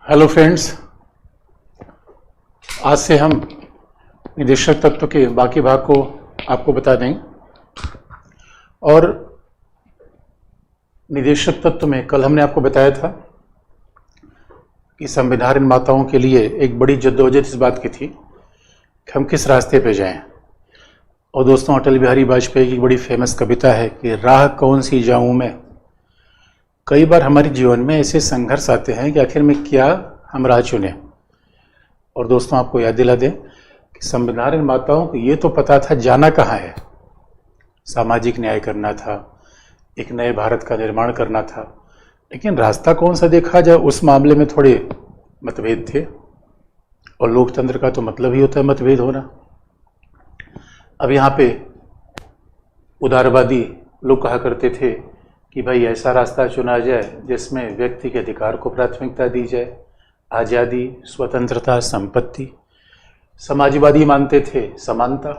Hello friends, आज से हम निदेशक तत्व के बाकी भाग को आपको बता दें। और निदेशक तत्व में कल हमने आपको बताया था कि संविधान निर्माताओं के लिए एक बड़ी जद्दोजहद इस बात की थी कि हम किस रास्ते पे जाएं। और दोस्तों, अटल बिहारी वाजपेयी की बड़ी फेमस कविता है कि राह कौन सी जाऊं मैं। कई बार हमारे जीवन में ऐसे संघर्ष आते हैं कि आखिर में क्या हम राह चुने। और दोस्तों, आपको याद दिला दें कि संविधान निर्माताओं को ये तो पता था जाना कहाँ है। सामाजिक न्याय करना था, एक नए भारत का निर्माण करना था, लेकिन रास्ता कौन सा देखा जाए उस मामले में थोड़े मतभेद थे। और लोकतंत्र का तो मतलब ही होता है मतभेद होना। अब यहाँ पे उदारवादी लोग कहा करते थे कि भाई ऐसा रास्ता चुना जाए जिसमें व्यक्ति के अधिकार को प्राथमिकता दी जाए, आज़ादी, स्वतंत्रता, संपत्ति। समाजवादी मानते थे समानता।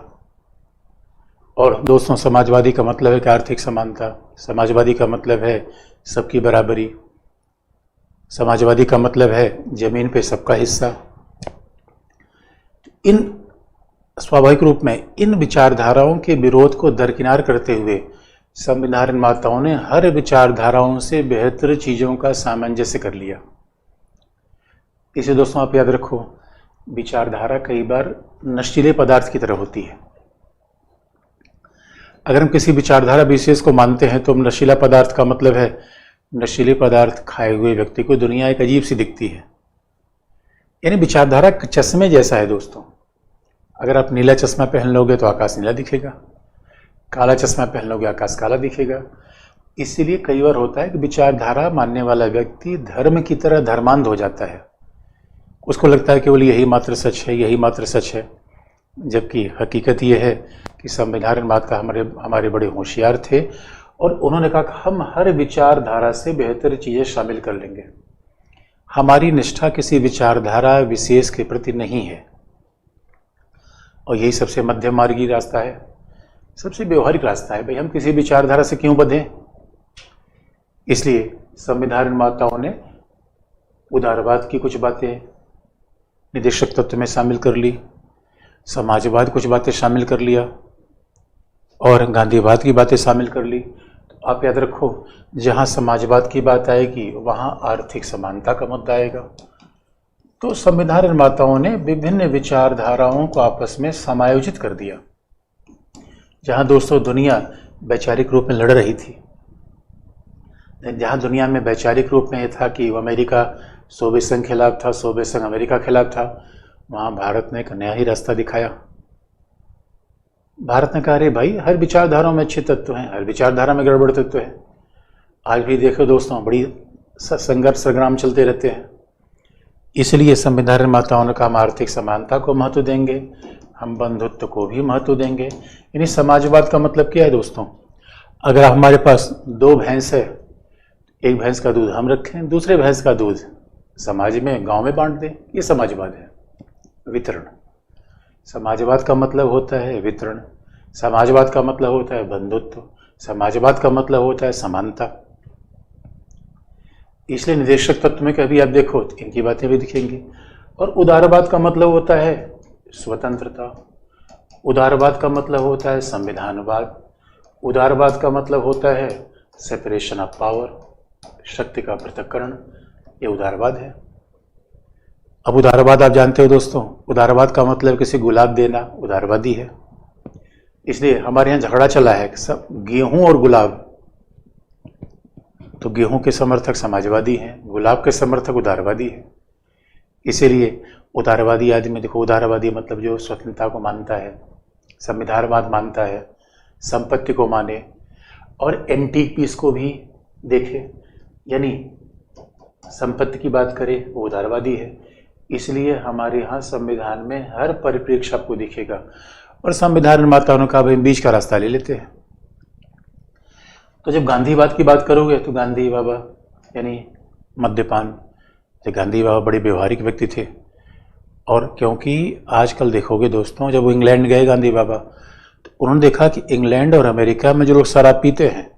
और दोस्तों, समाजवादी का मतलब है कि आर्थिक समानता, समाजवादी का मतलब है सबकी बराबरी, समाजवादी का मतलब है जमीन पे सबका हिस्सा। इन स्वाभाविक रूप में इन विचारधाराओं के विरोध को दरकिनार करते हुए संविधान निर्माताओं ने हर विचारधाराओं से बेहतर चीज़ों का सामंजस्य कर लिया। इसे दोस्तों आप याद रखो, विचारधारा कई बार नशीले पदार्थ की तरह होती है। अगर हम किसी विचारधारा विशेष को मानते हैं तो नशीला पदार्थ का मतलब है नशीले पदार्थ खाए हुए व्यक्ति को दुनिया एक अजीब सी दिखती है। यानी विचारधारा चश्मे जैसा है दोस्तों। अगर आप नीला चश्मा पहन लोगे तो आकाश नीला दिखेगा, काला चश्मा पहन लोगे आकाश काला दिखेगा। इसीलिए कई बार होता है कि विचारधारा मानने वाला व्यक्ति धर्म की तरह धर्मांध हो जाता है। उसको लगता है केवल यही मात्र सच है, यही मात्र सच है। जबकि हकीकत यह है कि संविधान निर्माता हमारे बड़े होशियार थे और उन्होंने कहा कि हम हर विचारधारा से बेहतर चीज़ें शामिल कर लेंगे। हमारी निष्ठा किसी विचारधारा विशेष के प्रति नहीं है। और यही सबसे मध्यम मार्गी रास्ता है, सबसे व्यवहारिक रास्ता है। भाई, हम किसी विचारधारा से क्यों बंधें। इसलिए संविधान निर्माताओं ने उदारवाद की कुछ बातें निदेशक तत्व में शामिल कर ली, समाजवाद कुछ बातें शामिल कर लिया और गांधीवाद की बातें शामिल कर ली। तो आप याद रखो, जहां समाजवाद की बात आएगी वहां आर्थिक समानता का मुद्दा आएगा। तो संविधान निर्माताओं ने विभिन्न विचारधाराओं को आपस में समायोजित कर दिया। जहां दोस्तों दुनिया वैचारिक रूप में लड़ रही थी, जहां दुनिया में वैचारिक रूप में यह था कि अमेरिका सोवियत संघ खिलाफ था, सोवियत संघ अमेरिका खिलाफ था, वहां भारत ने एक नया ही रास्ता दिखाया। भारत ने कहा, अरे भाई, हर विचारधारा में अच्छे तत्व हैं, हर विचारधारा में गड़बड़ तत्व है। आज भी देखो दोस्तों, बड़ी संघर्ष संग्राम चलते रहते हैं। इसलिए संविधान निर्माताओं ने कहा हम आर्थिक समानता को महत्व देंगे, हम बंधुत्व को भी महत्व देंगे। यानी समाजवाद का मतलब क्या है दोस्तों? अगर हमारे पास दो भैंस है, एक भैंस का दूध हम रखें, दूसरे भैंस का दूध समाज में, गांव में बांट दें, ये समाजवाद है। वितरण, समाजवाद का मतलब होता है वितरण, समाजवाद का मतलब होता है बंधुत्व, समाजवाद का मतलब होता है समानता। इसलिए निदेशक तत्व में कभी आप देखो इनकी बातें भी दिखेंगी। और उदारवाद का मतलब होता है स्वतंत्रता, उदारवाद का मतलब होता है संविधानवाद, उदारवाद का मतलब होता है सेपरेशन ऑफ पावर, शक्ति का पृथक्करण। ये उदारवाद है। अब उदारवाद आप जानते हो दोस्तों, उदारवाद का मतलब किसी गुलाब देना उदारवादी है। इसलिए हमारे यहाँ झगड़ा चला है सब गेहूं और गुलाब। तो गेहूं के समर्थक समाजवादी हैं, गुलाब के समर्थक उदारवादी हैं। इसीलिए उदारवादी आदमी, देखो उदारवादी मतलब जो स्वतंत्रता को मानता है, संविधानवाद मानता है, संपत्ति को माने और एंटीक पीस को भी देखे, यानी संपत्ति की बात करे, वो उदारवादी है। इसलिए हमारे यहाँ संविधान में हर परिप्रेक्ष्य आपको दिखेगा। और संविधान निर्माताओं ने कहा भाई बीच का रास्ता ले लेते हैं। तो जब गांधीवाद की बात करोगे तो गांधी बाबा यानी मद्यपान, तो गांधी बाबा बड़े व्यवहारिक व्यक्ति थे। और क्योंकि आजकल देखोगे दोस्तों, जब वो इंग्लैंड गए गांधी बाबा, तो उन्होंने देखा कि इंग्लैंड और अमेरिका में जो लोग शराब पीते हैं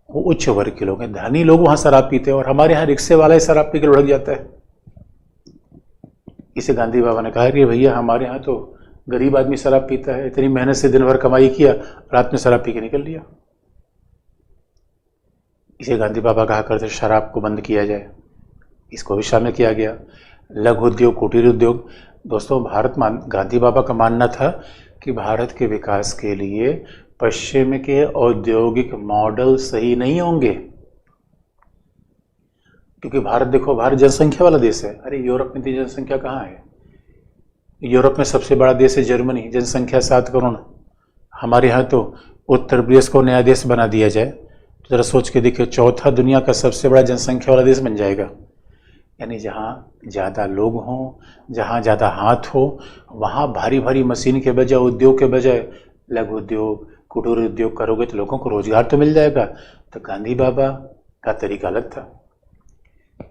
वो उच्च वर्ग के लोग हैं, धनी लोग वहाँ शराब पीते हैं। और हमारे यहाँ रिक्शे वाला ही शराब पी के लुढ़क जाता है। इसे गांधी बाबा ने कहा कि भैया हमारे यहाँ तो गरीब आदमी शराब पीता है, इतनी मेहनत से दिन भर कमाई किया, रात में शराब पी के निकल लिया। इसे गांधी बाबा कहा करते शराब को बंद किया जाए, इसको भी शामिल किया गया। लघु उद्योग, कुटीर उद्योग। दोस्तों गांधी बाबा का मानना था कि भारत के विकास के लिए पश्चिम के औद्योगिक मॉडल सही नहीं होंगे, क्योंकि भारत जनसंख्या वाला देश है। अरे यूरोप में इतनी जनसंख्या कहाँ है? यूरोप में सबसे बड़ा देश है जर्मनी, जनसंख्या 7 करोड़। हमारे यहाँ तो उत्तर प्रदेश को नया देश बना दिया जाए तो जरा सोच के देखिए, चौथा दुनिया का सबसे बड़ा जनसंख्या वाला देश बन जाएगा। यानी जहाँ ज़्यादा लोग हों, जहाँ ज़्यादा हाथ हो, वहाँ भारी भारी मशीन के बजाय, उद्योग के बजाय लघु उद्योग, कुटीर उद्योग करोगे तो लोगों को रोजगार तो मिल जाएगा। तो गांधी बाबा का तरीका अलग था।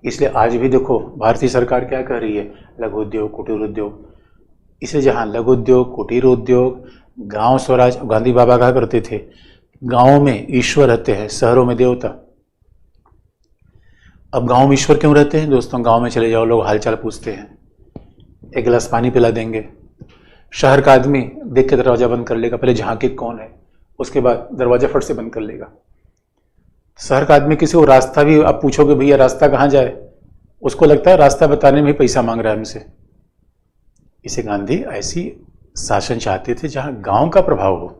इसलिए आज भी देखो भारतीय सरकार क्या कर रही है, लघु उद्योग, कुटीर उद्योग। इसलिए जहाँ लघु उद्योग, कुटीर उद्योग, गांव स्वराज, गांधी बाबा कहा करते थे गाँव में ईश्वर रहते हैं, शहरों में देवता। अब गांव में ईश्वर क्यों रहते हैं दोस्तों? गांव में चले जाओ, लोग हालचाल पूछते हैं, एक गिलास पानी पिला देंगे। शहर का आदमी देख के दरवाजा बंद कर लेगा, पहले झांके कौन है, उसके बाद दरवाजा फट से बंद कर लेगा। शहर का आदमी किसी को रास्ता भी आप पूछोगे भैया रास्ता कहाँ जाए, उसको लगता है रास्ता बताने में ही पैसा मांग रहा है हमसे। इसे गांधी ऐसी शासन चाहते थे जहां गांव का प्रभाव हो।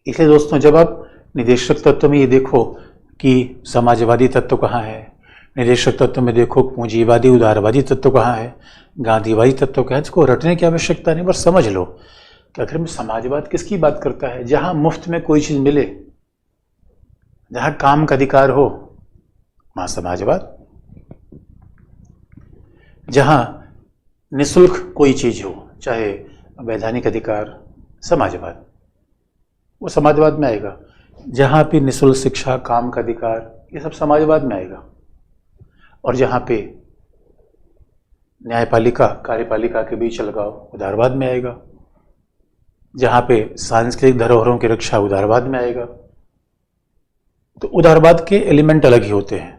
इसलिए दोस्तों जब आप निदेशक तत्व में ये देखो कि समाजवादी तत्व कहाँ है, निदेशक तत्व में देखो पूंजीवादी उदारवादी तत्व कहाँ है, गांधीवादी तत्व कहाँ है, इसको रटने की आवश्यकता नहीं, बस समझ लो कि आखिर में समाजवाद किसकी बात करता है। जहां मुफ्त में कोई चीज मिले, जहां काम का अधिकार हो, वहां समाजवाद। जहां निःशुल्क कोई चीज हो, चाहे वैधानिक अधिकार, समाजवाद, वो समाजवाद में आएगा। जहाँ पे निःशुल्क शिक्षा, काम का अधिकार, ये सब समाजवाद में आएगा। और जहाँ पे न्यायपालिका कार्यपालिका के बीच अलगाव, उदारवाद में आएगा। जहाँ पे सांस्कृतिक धरोहरों की रक्षा, उदारवाद में आएगा। तो उदारवाद के एलिमेंट अलग ही होते हैं।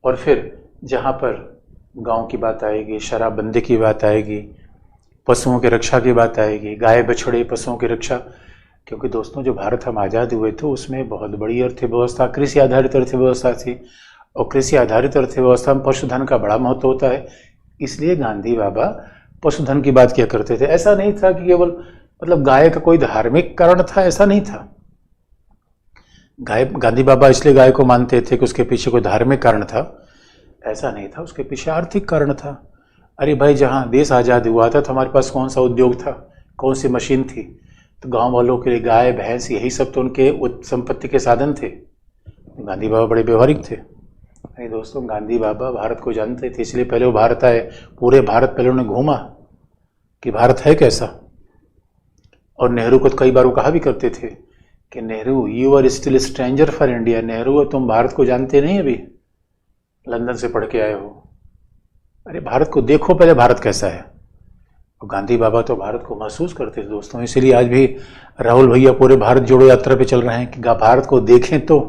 और फिर जहाँ पर गांव की बात आएगी, शराबबंदी की बात आएगी, पशुओं की रक्षा की बात आएगी, गाय बछड़े पशुओं की रक्षा। क्योंकि दोस्तों जो भारत हम आज़ाद हुए थे उसमें बहुत बड़ी अर्थव्यवस्था कृषि आधारित अर्थव्यवस्था थी, और कृषि आधारित अर्थव्यवस्था में पशुधन का बड़ा महत्व होता है। इसलिए गांधी बाबा पशुधन की बात किया करते थे। ऐसा नहीं था कि केवल मतलब गाय का कोई धार्मिक कारण था, ऐसा नहीं था। गांधी बाबा इसलिए गाय को मानते थे कि उसके पीछे कोई धार्मिक कारण था, ऐसा नहीं था, उसके पीछे आर्थिक कारण था। अरे भाई जहाँ देश आज़ाद हुआ था तो हमारे पास कौन सा उद्योग था, कौन सी मशीन थी? तो गांव वालों के लिए गाय भैंस यही सब तो उनके संपत्ति के साधन थे। गांधी बाबा बड़े व्यवहारिक थे। अरे दोस्तों गांधी बाबा भारत को जानते थे, इसलिए पहले वो भारत आए, पूरे भारत पहले उन्होंने घूमा कि भारत है कैसा। और नेहरू को कई बार वो कहा भी करते थे कि Nehru you are still stranger for India. Nehru तुम भारत को जानते नहीं, अभी लंदन से पढ़ के आए हो। अरे भारत को देखो पहले, भारत कैसा है। और गांधी बाबा तो भारत को महसूस करते थे दोस्तों। इसीलिए आज भी राहुल भैया पूरे भारत जोड़ो यात्रा पे चल रहे हैं कि भारत को देखें तो।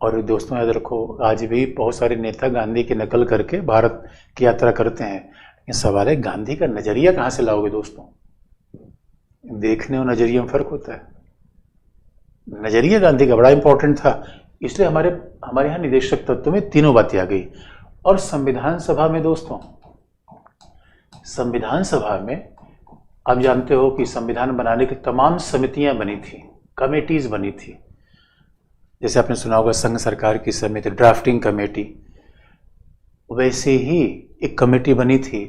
और दोस्तों याद रखो आज भी बहुत सारे नेता गांधी की नकल करके भारत की यात्रा करते हैं। ये सवाल है गांधी का नजरिया कहाँ से लाओगे दोस्तों? देखने और नजरिए में फर्क होता है। नजरिया गांधी का बड़ा इंपॉर्टेंट था। इसलिए हमारे यहाँ निदेशक तत्व में तीनों बातें आ गई। और संविधान सभा में दोस्तों, संविधान सभा में आप जानते हो कि संविधान बनाने की तमाम समितियां बनी थी, कमेटीज बनी थी। जैसे आपने सुना होगा संघ सरकार की समिति, ड्राफ्टिंग कमेटी, वैसे ही एक कमेटी बनी थी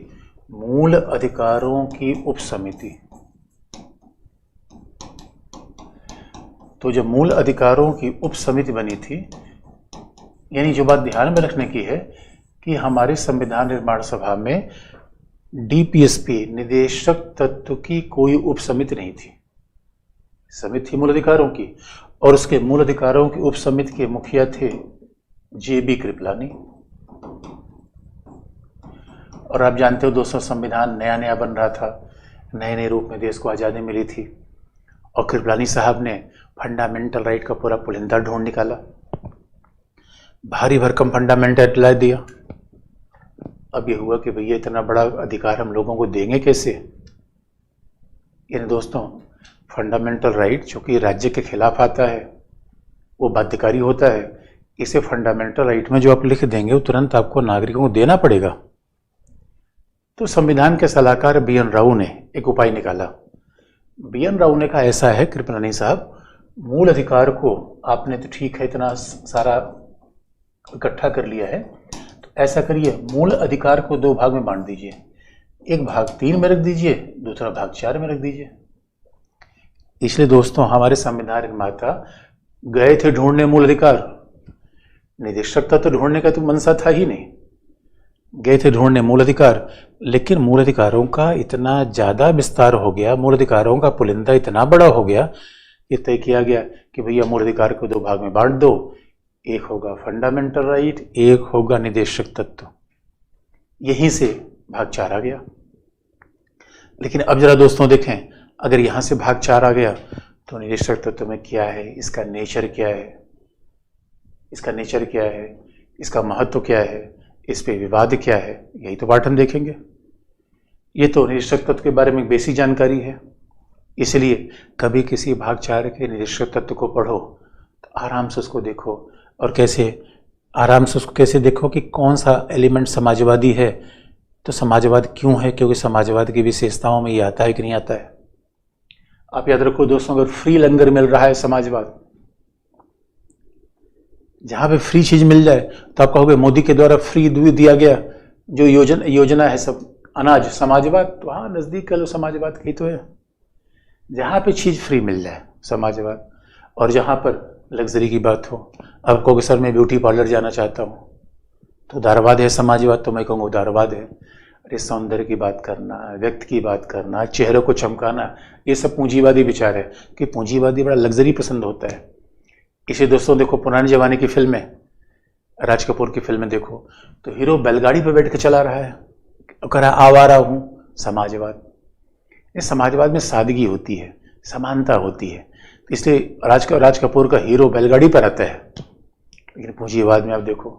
मूल अधिकारों की उप समिति। तो जब मूल अधिकारों की उप समिति बनी थी, यानी जो बात ध्यान में रखने की है कि हमारे संविधान निर्माण सभा में डीपीएसपी निदेशक तत्व की कोई उप समिति नहीं थी। समिति थी मूल अधिकारों की, और उसके मूल अधिकारों की उप समिति के मुखिया थे जेबी कृपलानी। और आप जानते हो दोस्तों संविधान नया नया बन रहा था, नए नए रूप में देश को आज़ादी मिली थी, और कृपलानी साहब ने फंडामेंटल राइट का पूरा पुलिंदा ढूंढ निकाला, भारी भरकम फंडामेंटल राइट दिया। अब ये हुआ कि भैया इतना बड़ा अधिकार हम लोगों को देंगे कैसे। इन दोस्तों, फंडामेंटल राइट जो कि राज्य के खिलाफ आता है वो बाध्यकारी होता है। इसे फंडामेंटल राइट में जो आप लिख देंगे वो तुरंत आपको नागरिकों को देना पड़ेगा। तो संविधान के सलाहकार BN राव ने एक उपाय निकाला। BN राव ने कहा ऐसा है कृपलानी साहब, मूल अधिकार को आपने तो ठीक है इतना सारा इकट्ठा कर लिया है, तो ऐसा करिए मूल अधिकार को 2 भाग में बांट दीजिए। एक भाग 3 में रख दीजिए, दूसरा भाग 4 में रख दीजिए। इसलिए दोस्तों हमारे संविधान निर्माता गए थे ढूंढने मूल अधिकार। निदेशक तत्व ढूंढने का तो मनसा था ही नहीं, गए थे ढूंढने मूल अधिकार। लेकिन मूल अधिकारों का इतना ज्यादा विस्तार हो गया, मूल अधिकारों का पुलिंदा इतना बड़ा हो गया, ये तय किया गया कि भैया मूल अधिकार को 2 भाग में बांट दो। एक होगा फंडामेंटल राइट, एक होगा निदेशक तत्व। यहीं से भाग 4 आ गया। लेकिन अब जरा दोस्तों देखें, अगर यहां से भाग 4 आ गया तो निदेशक तत्व में क्या है, इसका नेचर क्या है, इसका नेचर क्या है, इसका महत्व क्या है, इस पे विवाद क्या है, यही तो पाठ हम देखेंगे। ये तो निदेशक तत्व के बारे में बेसिक जानकारी है। इसलिए कभी किसी भाग 4 के निदेशक तत्व को पढ़ो तो आराम से उसको देखो, और कैसे आराम से उसको कैसे देखो कि कौन सा एलिमेंट समाजवादी है। तो समाजवाद क्यों है, क्योंकि समाजवाद की विशेषताओं में ये आता है कि नहीं आता है। आप याद रखो दोस्तों, अगर फ्री लंगर मिल रहा है समाजवाद, जहां पे फ्री चीज मिल जाए तो आप कहोगे मोदी के द्वारा फ्री दिया गया जो योजना है सब अनाज, समाजवाद। तो हाँ, नजदीक का लो समाजवाद की तो है, जहां पे चीज फ्री मिल जाए समाजवाद। और जहां पर लग्जरी की बात हो, अब कहोगे सर मैं ब्यूटी पार्लर जाना चाहता हूं तो उदारवाद है समाजवाद। तो मैं कहूँगा उदारवाद है। अरे सौंदर्य की बात करना, व्यक्ति की बात करना, चेहरे को चमकाना, ये सब पूंजीवादी विचार है कि पूंजीवादी बड़ा लग्जरी पसंद होता है। इसे दोस्तों देखो पुराने जमाने की फिल्में, राज कपूर की फिल्में देखो तो हीरो बैलगाड़ी पर बैठ के चला रहा है, कह रहा आवारा हूं, समाजवाद। इस समाजवाद में सादगी होती है, समानता होती है, इसलिए राज कपूर का हीरो बैलगाड़ी पर आता है। लेकिन पूंजीवाद में आप देखो,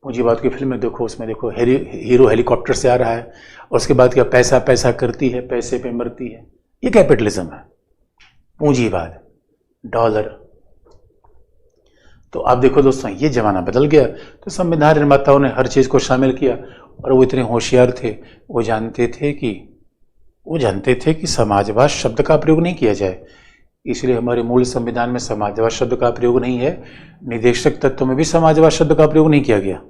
पूंजीवाद की फिल्म में देखो, उसमें देखो हीरो हेलीकॉप्टर से आ रहा है और उसके बाद क्या पैसा पैसा करती है, पैसे पे मरती है। ये कैपिटलिज्म है, पूंजीवाद, डॉलर। तो आप देखो दोस्तों ये जमाना बदल गया। तो संविधान निर्माताओं ने हर चीज को शामिल किया और वो इतने होशियार थे, वो जानते थे कि समाजवाद शब्द का प्रयोग नहीं किया जाए। इसलिए हमारे मूल संविधान में समाजवाद शब्द का प्रयोग नहीं है, निदेशक तत्व में भी समाजवाद शब्द का प्रयोग नहीं किया गया।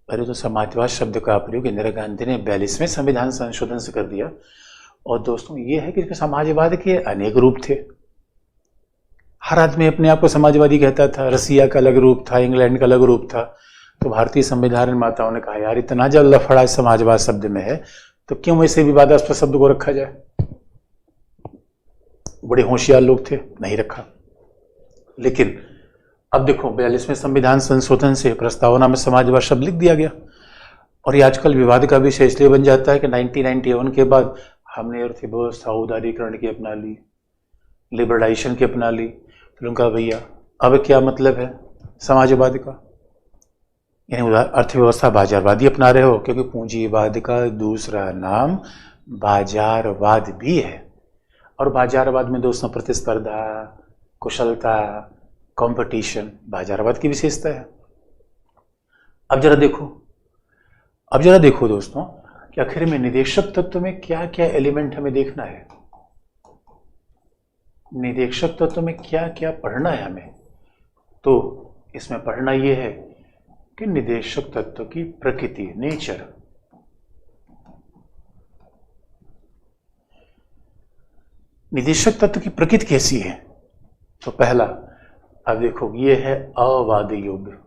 अरे तो समाजवाद शब्द का प्रयोग इंदिरा गांधी ने 42वें संविधान संशोधन से कर दिया। और दोस्तों ये है कि समाजवाद के अनेक रूप थे। हर आदमी अपने आप को समाजवादी कहता था, रसिया का अलग रूप था, इंग्लैंड का अलग रूप था। तो भारतीय संविधान निर्माताओं ने कहा यार इतना जब लफड़ा समाजवाद शब्द में है तो क्यों ऐसे विवादास्पद शब्द को रखा जाए। बड़े होशियार लोग थे, नहीं रखा। लेकिन अब देखो 42वें संविधान संशोधन से प्रस्तावना में समाजवाद शब्द लिख दिया गया। और ये आजकल विवाद का विषय इसलिए बन जाता है कि 1991 के बाद हमने अर्थव्यवस्था उदारीकरण की अपना ली, लिबरलाइजेशन की अपना ली। तो उनका भैया अब क्या मतलब है समाजवाद का, यानी अर्थव्यवस्था बाजारवादी अपना रहे हो, क्योंकि पूंजीवाद का दूसरा नाम बाजारवाद भी है। और बाजारवाद में दोस्तों प्रतिस्पर्धा, कुशलता, कंपटीशन बाजारवाद की विशेषता है। अब जरा देखो दोस्तों कि आखिर में निदेशक तत्व में क्या क्या एलिमेंट हमें देखना है, निदेशक तत्व में क्या क्या पढ़ना है हमें। तो इसमें पढ़ना यह है कि निदेशक तत्व की प्रकृति, नेचर। निदेशक तत्व की प्रकृति कैसी है। तो पहला अब देखो ये है अवादी योग्य।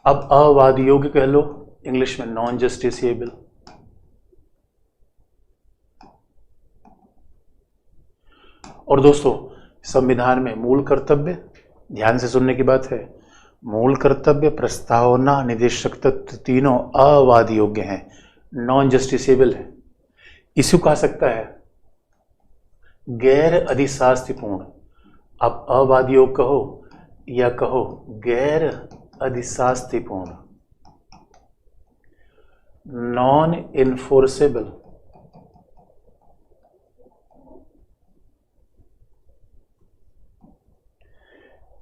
अब अवादी योग्य कह लो, इंग्लिश में नॉन जस्टिसेबल। और दोस्तों संविधान में मूल कर्तव्य, ध्यान से सुनने की बात है, मूल कर्तव्य, प्रस्तावना, निदेशक तत्व तीनों अवादी योग्य हैं, नॉन जस्टिसेबल है। इसे कहा सकता है गैर अधिशास्तिपूर्ण। आप अवादी योग कहो या कहो गैर अधिशास्तिपूर्ण। Non enforceable.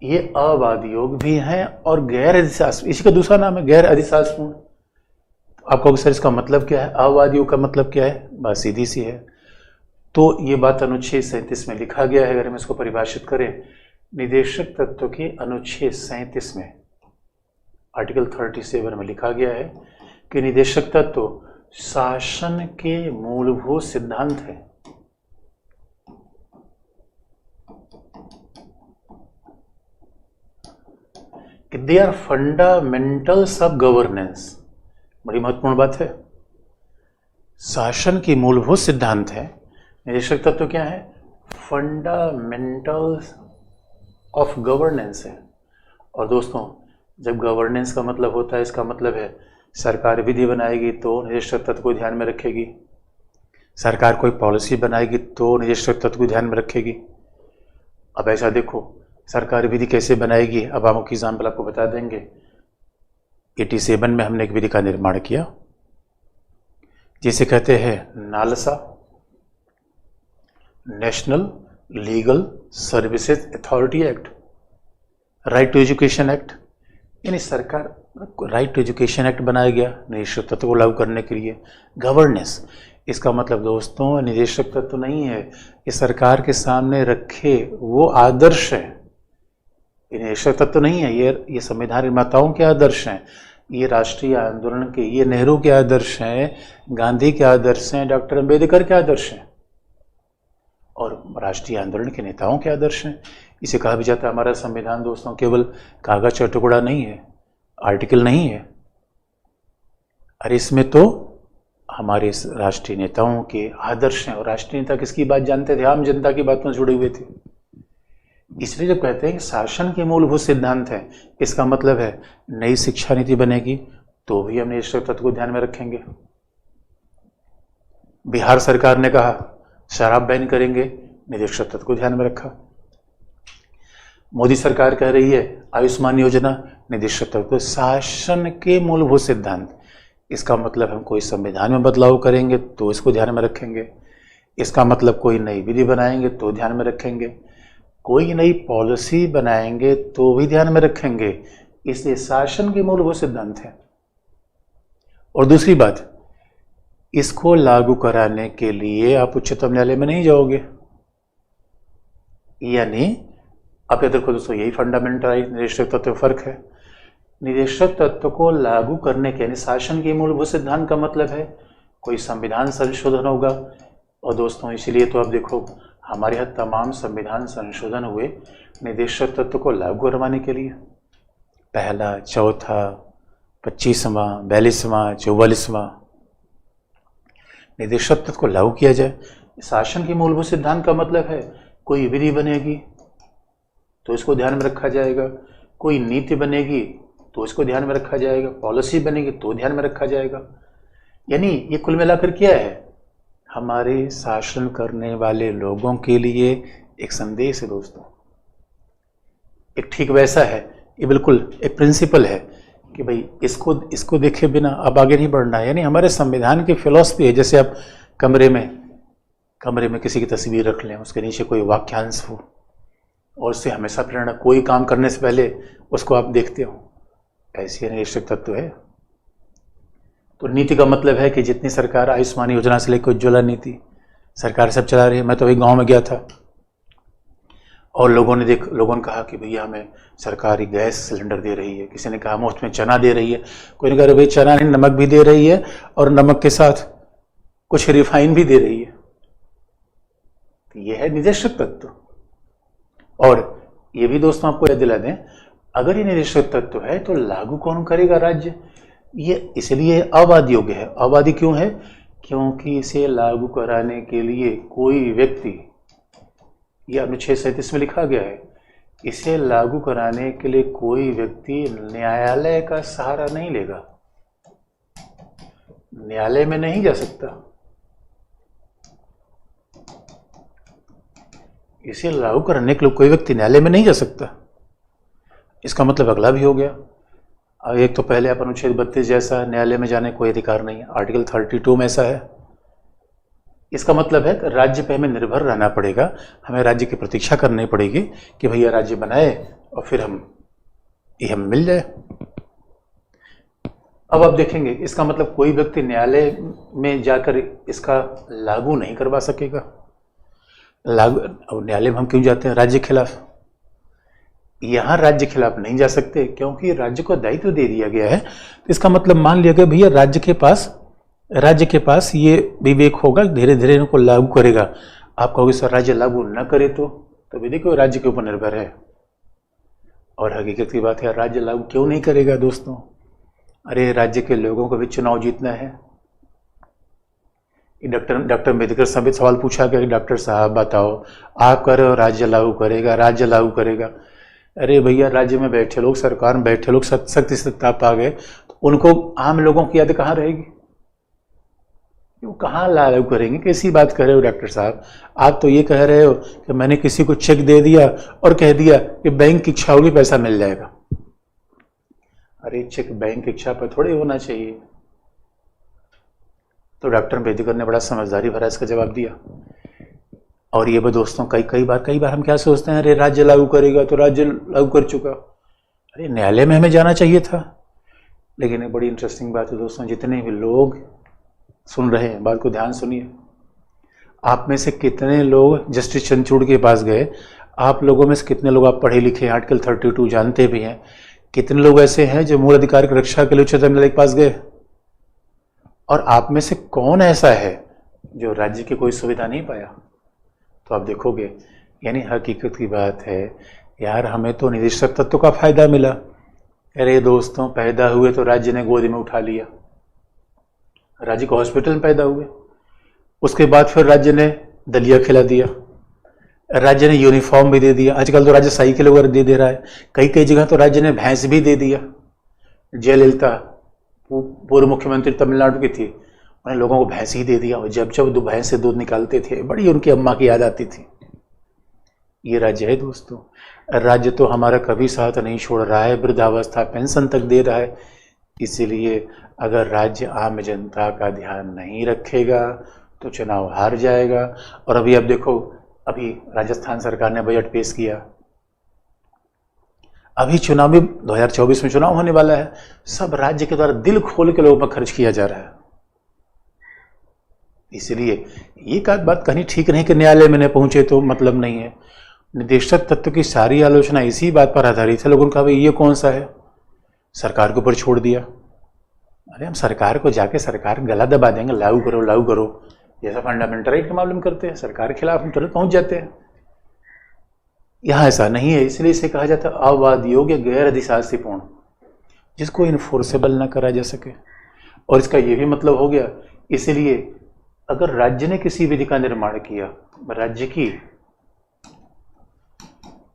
ये अवादी योग भी हैं और गैर अधिशास, इसी का दूसरा नाम है गैर अधिशासपूर्ण। आप कहोगे सर इसका मतलब क्या है, अवादी योग का मतलब क्या है? बात सीधी सी है। तो ये बात अनुच्छेद 37 में लिखा गया है। अगर हम इसको परिभाषित करें, निदेशक तत्व के अनुच्छेद 37 में आर्टिकल 37 में लिखा गया है कि निदेशक तत्व शासन के मूलभूत सिद्धांत है। They are fundamentals of governance. बड़ी महत्वपूर्ण बात है। शासन की मूलभूत सिद्धांत है। निदेशक तत्व क्या है? फंडामेंटल्स ऑफ गवर्नेंस है। और दोस्तों, जब गवर्नेंस का मतलब होता है, इसका मतलब है सरकार विधि बनाएगी तो निदेशक तत्व को ध्यान में रखेगी, सरकार कोई पॉलिसी बनाएगी तो निदेशक तत्व को ध्यान में रखेगी। अब ऐसा देखो, सरकार विधि कैसे बनाएगी? अब हम एक एग्जाम्पल आपको बता देंगे। 87 में हमने एक विधि का निर्माण किया जिसे कहते हैं NALSA, national legal services authority act, right to education act. यानी सरकार राइट टू एजुकेशन एक्ट बनाया गया निदेशक तत्व को लागू करने के लिए। गवर्नेंस, इसका मतलब दोस्तों निदेशक तत्व नहीं है, ये सरकार के सामने रखे वो आदर्श है। ये निदेशक तत्व नहीं है, ये संविधान निर्माताओं के आदर्श हैं, ये राष्ट्रीय आंदोलन के, ये नेहरू के आदर्श हैं, गांधी के आदर्श हैं, डॉक्टर अंबेडकर के आदर्श हैं और राष्ट्रीय आंदोलन के नेताओं के आदर्श हैं। इसे कहा भी जाता है हमारा संविधान दोस्तों केवल कागज का टुकड़ा नहीं है, आर्टिकल नहीं है। अरे इसमें तो हमारे राष्ट्रीय नेताओं के आदर्श हैं। और राष्ट्रीय नेता किसकी बात जानते थे? आम जनता की बातों से जुड़े हुए थे। इसलिए जब कहते हैं कि शासन के मूलभूत सिद्धांत है, इसका मतलब है नई शिक्षा नीति बनेगी तो भी हम निदेशक तत्व को ध्यान में रखेंगे। बिहार सरकार ने कहा शराब बैन करेंगे, निदेशक तत्व को ध्यान में रखा। मोदी सरकार कह रही है आयुष्मान योजना, निदेशक तत्व को। शासन के मूलभूत सिद्धांत, इसका मतलब हम कोई संविधान में बदलाव करेंगे तो इसको ध्यान में रखेंगे, इसका मतलब कोई नई विधि बनाएंगे तो ध्यान में रखेंगे, कोई नई पॉलिसी बनाएंगे तो भी ध्यान में रखेंगे। इसलिए शासन के मूलभूत सिद्धांत है। और दूसरी बात, इसको लागू कराने के लिए आप उच्चतम न्यायालय में नहीं जाओगे। यानी आप ये देखो दोस्तों, यही फंडामेंटल राइट निदेशक तत्व फर्क है। निदेशक तत्व को लागू करने के, यानी शासन के मूलभूत सिद्धांत का मतलब है कोई संविधान संशोधन होगा। और दोस्तों इसीलिए तो आप देखो हमारे यहाँ तमाम संविधान संशोधन हुए निदेशक तत्व को लागू करवाने के लिए। पहला, चौथा, 25वां, 42वां, 44वां निदेशक तत्व को लागू किया जाए। शासन के मूलभूत सिद्धांत का मतलब है कोई विधि बनेगी तो इसको ध्यान में रखा जाएगा, कोई नीति बनेगी तो इसको ध्यान में रखा जाएगा, पॉलिसी बनेगी तो ध्यान में रखा जाएगा। यानी ये कुल मिलाकर क्या है? हमारे शासन करने वाले लोगों के लिए एक संदेश है दोस्तों। एक ठीक वैसा है, ये बिल्कुल एक प्रिंसिपल है कि भाई इसको देखे बिना अब आगे नहीं बढ़ना है। यानी हमारे संविधान की फिलॉसफी है। जैसे आप कमरे में किसी की तस्वीर रख लें, उसके नीचे कोई वाक्यांश हो और उससे हमेशा प्रेरणा, कोई काम करने से पहले उसको आप देखते हो, ऐसी निदेशक तत्व है। तो नीति का मतलब है कि जितनी सरकार आयुष्मान योजना से लेकर उज्ज्वला नीति सरकार सब चला रही है। मैं तो अभी गांव में गया था और लोगों ने कहा कि भैया हमें सरकारी गैस सिलेंडर दे रही है, किसी ने कहा मुफ्त में चना दे रही है, कोई ने कहा भाई चना नहीं नमक भी दे रही है और नमक के साथ कुछ रिफाइन भी दे रही है। तो ये है निदेशक तत्व। और ये भी दोस्तों आपको याद दिला दें, अगर ये निदेशक तत्व है तो लागू कौन करेगा? राज्य। ये इसलिए अवादी योग्य है। अवादी क्यों है? क्योंकि इसे लागू कराने के लिए कोई व्यक्ति, यह अनुच्छेद 37 में लिखा गया है, इसे लागू कराने के लिए कोई व्यक्ति न्यायालय का सहारा नहीं लेगा, न्यायालय में नहीं जा सकता। इसे लागू करने के लिए कोई व्यक्ति न्यायालय में नहीं जा सकता। इसका मतलब अगला भी हो गया, एक तो पहले आप अनुच्छेद 32 जैसा न्यायालय में जाने कोई अधिकार नहीं है, आर्टिकल 32 में ऐसा है। इसका मतलब है कि राज्य पे हमें निर्भर रहना पड़ेगा, हमें राज्य की प्रतीक्षा करनी पड़ेगी कि भैया राज्य बनाए और फिर ये हम मिल जाए। अब आप देखेंगे इसका मतलब कोई व्यक्ति न्यायालय में जाकर इसका लागू नहीं करवा सकेगा। लागू, अब न्यायालय में हम क्यों जाते हैं? राज्य के खिलाफ। यहां राज्य के खिलाफ नहीं जा सकते क्योंकि राज्य को दायित्व दे दिया गया है। तो इसका मतलब मान लिया गया भैया राज्य के पास ये विवेक होगा, धीरे धीरे इनको लागू करेगा। आप कहोगे सर राज्य लागू न करे तो विधि को राज्य के ऊपर निर्भर है। और हकीकत की बात है, राज्य लागू क्यों नहीं करेगा दोस्तों? अरे राज्य के लोगों को भी चुनाव जीतना है। डॉक्टर अम्बेडकर साहब सवाल पूछा गया कि डॉक्टर साहब बताओ, आप कह रहे हो राज्य लागू करेगा, राज्य लागू करेगा। अरे भैया राज्य में बैठे लोग, सरकार में बैठे लोग सख्त सत्ता पा गए तो उनको आम लोगों की याद कहाँ रहेगी? वो कहाँ लागू करेंगे? कैसी बात कर रहे हो डॉक्टर साहब? आप तो ये कह रहे हो कि मैंने किसी को चेक दे दिया और कह दिया कि बैंक की इच्छा होगी पैसा मिल जाएगा। अरे चेक बैंक की इच्छा पर थोड़ी होना चाहिए। तो डॉक्टर अम्बेडकर ने बड़ा समझदारी भरा इसका जवाब दिया। और ये भी दोस्तों कई बार हम क्या सोचते हैं, अरे राज्य लागू करेगा तो राज्य लागू कर चुका। अरे न्यायालय में हमें जाना चाहिए था। लेकिन एक बड़ी इंटरेस्टिंग बात है दोस्तों, जितने भी लोग सुन रहे हैं बात को ध्यान सुनिए। आप में से कितने लोग जस्टिस चंद्रचूड़ के पास गए? आप लोगों में से कितने लोग आप पढ़े लिखे, आर्टिकल 32 जानते भी हैं? कितने लोग ऐसे हैं जो मूल अधिकार की रक्षा के लिए उच्चतम न्यायालय के पास गए? और आप में से कौन ऐसा है जो राज्य की कोई सुविधा नहीं पाया? तो आप देखोगे यानी हकीकत की बात है यार, हमें तो निदेशक तत्व का फायदा मिला। अरे दोस्तों पैदा हुए तो राज्य ने गोद में उठा लिया, राज्य को हॉस्पिटल में पैदा हुए, उसके बाद फिर राज्य ने दलिया खिला दिया, राज्य ने यूनिफॉर्म भी दे दिया। आजकल तो राज्य साइकिल वगैरह दे रहा है, कई जगह तो राज्य ने भैंस भी दे दिया। जयललिता पूर्व मुख्यमंत्री तमिलनाडु की थी, उन्हें लोगों को भैंस ही दे दिया और जब भैंस से दूध निकालते थे बड़ी उनकी अम्मा की याद आती थी। ये राज्य है दोस्तों। राज्य तो हमारा कभी साथ नहीं छोड़ रहा है, वृद्धावस्था पेंशन तक दे रहा है। इसीलिए अगर राज्य आम जनता का ध्यान नहीं रखेगा तो चुनाव हार जाएगा। और अभी अब देखो, अभी राजस्थान सरकार ने बजट पेश किया, अभी चुनाव भी 2024 में चुनाव होने वाला है। सब राज्य के द्वारा दिल खोल के लोगों पर खर्च किया जा रहा है। इसलिए ये बात कहनी ठीक नहीं कि न्यायालय में न पहुंचे तो मतलब नहीं है। निदेशक तत्व की सारी आलोचना इसी बात पर आधारित है। लोगों ने कहा भाई ये कौन सा है, सरकार के ऊपर छोड़ दिया। अरे हम सरकार को जाके सरकार गला दबा देंगे, लागू करो, जैसा फंडामेंटल राइट के मामले में करते हैं, सरकार के खिलाफ हम तुरंत पहुंच जाते हैं। यहाँ ऐसा नहीं है, इसलिए इसे कहा जाता है अवाद योग्य गैर अधिशासीपूर्ण, जिसको इन्फोर्सेबल न करा जा सके। और इसका ये भी मतलब हो गया, इसलिए अगर राज्य ने किसी विधि का निर्माण किया,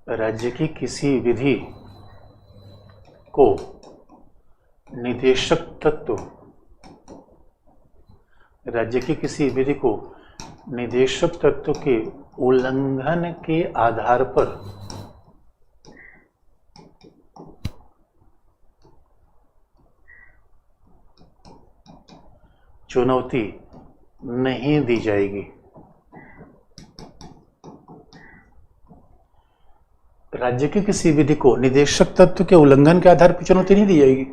राज्य की किसी विधि को निदेशक तत्व, राज्य की किसी विधि को निदेशक तत्व के उल्लंघन के आधार पर चुनौती नहीं दी जाएगी। राज्य की किसी विधि को निदेशक तत्व के उल्लंघन के आधार पर चुनौती नहीं दी जाएगी।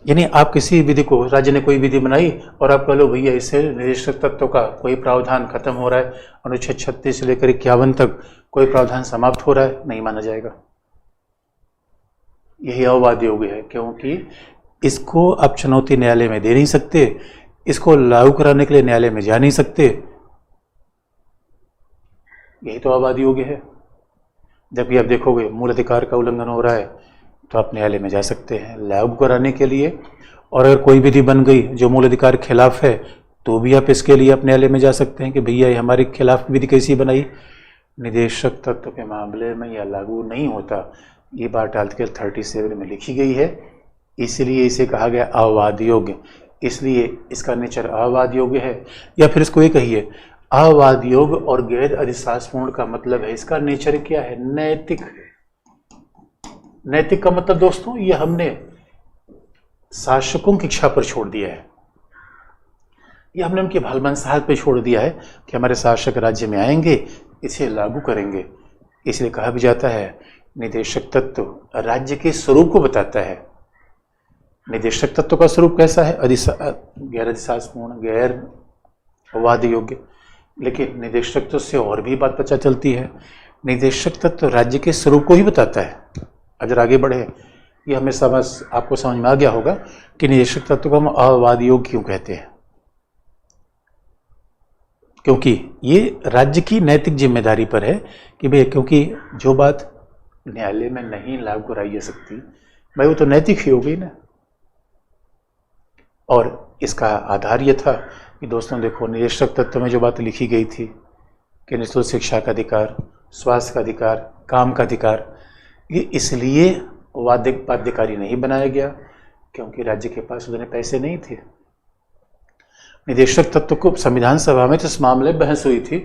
यानी आप किसी विधि को, राज्य ने कोई विधि बनाई और आप कह लो भैया इससे निदेशक तत्व का कोई प्रावधान खत्म हो रहा है, अनुच्छेद 36 से लेकर 51 तक कोई प्रावधान समाप्त हो रहा है, नहीं माना जाएगा। यही अववाद योग्य है, क्योंकि इसको आप चुनौती न्यायालय में दे नहीं सकते, इसको लागू कराने के लिए न्यायालय में जा नहीं सकते। यही तो अववाद योग्य है। जबकि आप देखोगे मूल अधिकार का उल्लंघन हो रहा है तो आप न्यायालय में जा सकते हैं लागू कराने के लिए। और अगर कोई विधि बन गई जो मूल अधिकार के खिलाफ है तो भी आप इसके लिए आप न्यायालय में जा सकते हैं कि भैया ये हमारे खिलाफ विधि कैसी बनाई। निदेशक तत्व के मामले में यह लागू नहीं होता, ये बात आर्टिकल 37 में लिखी गई है, इसलिए इसे कहा गया अववाद योग्य। इसलिए इसका नेचर अववाद योग्य है। या फिर इसको ये कहिए, अववाद योग्य और गैर अधिशासपूर्ण का मतलब है इसका नेचर क्या है, नैतिक। नैतिक का मतलब दोस्तों ये हमने शासकों की इच्छा पर छोड़ दिया है। ये हमने उनके भलमनसाहत पे छोड़ दिया है कि हमारे शासक राज्य में आएंगे, इसे लागू करेंगे। इसलिए कहा भी जाता है निदेशक तत्व राज्य के स्वरूप को बताता है। निदेशक तत्व का स्वरूप कैसा है? गैर अधिशासपूर्ण, गैर वाद योग्य। लेकिन निदेशक तत्व से और भी बात पता चलती है। निदेशक तत्व राज्य के स्वरूप को ही बताता है। अगर आगे बढ़े, ये हमें आपको समझ में आ गया होगा कि निदेशक तत्व को हम अवाद योग्य क्यों कहते हैं। क्योंकि ये राज्य की नैतिक जिम्मेदारी पर है कि भाई, क्योंकि जो बात न्यायालय में नहीं लागू कराई जा सकती, भाई वो तो नैतिक ही हो गई ना। और इसका आधार ये था कि दोस्तों देखो, निदेशक तत्व में जो बात लिखी गई थी कि निःशुल्क शिक्षा का अधिकार, स्वास्थ्य का अधिकार, काम का अधिकार, ये इसलिए बाध्यकारी नहीं बनाया गया क्योंकि राज्य के पास उतने पैसे नहीं थे। निदेशक तत्व को संविधान सभा में तो इस मामले में बहस हुई थी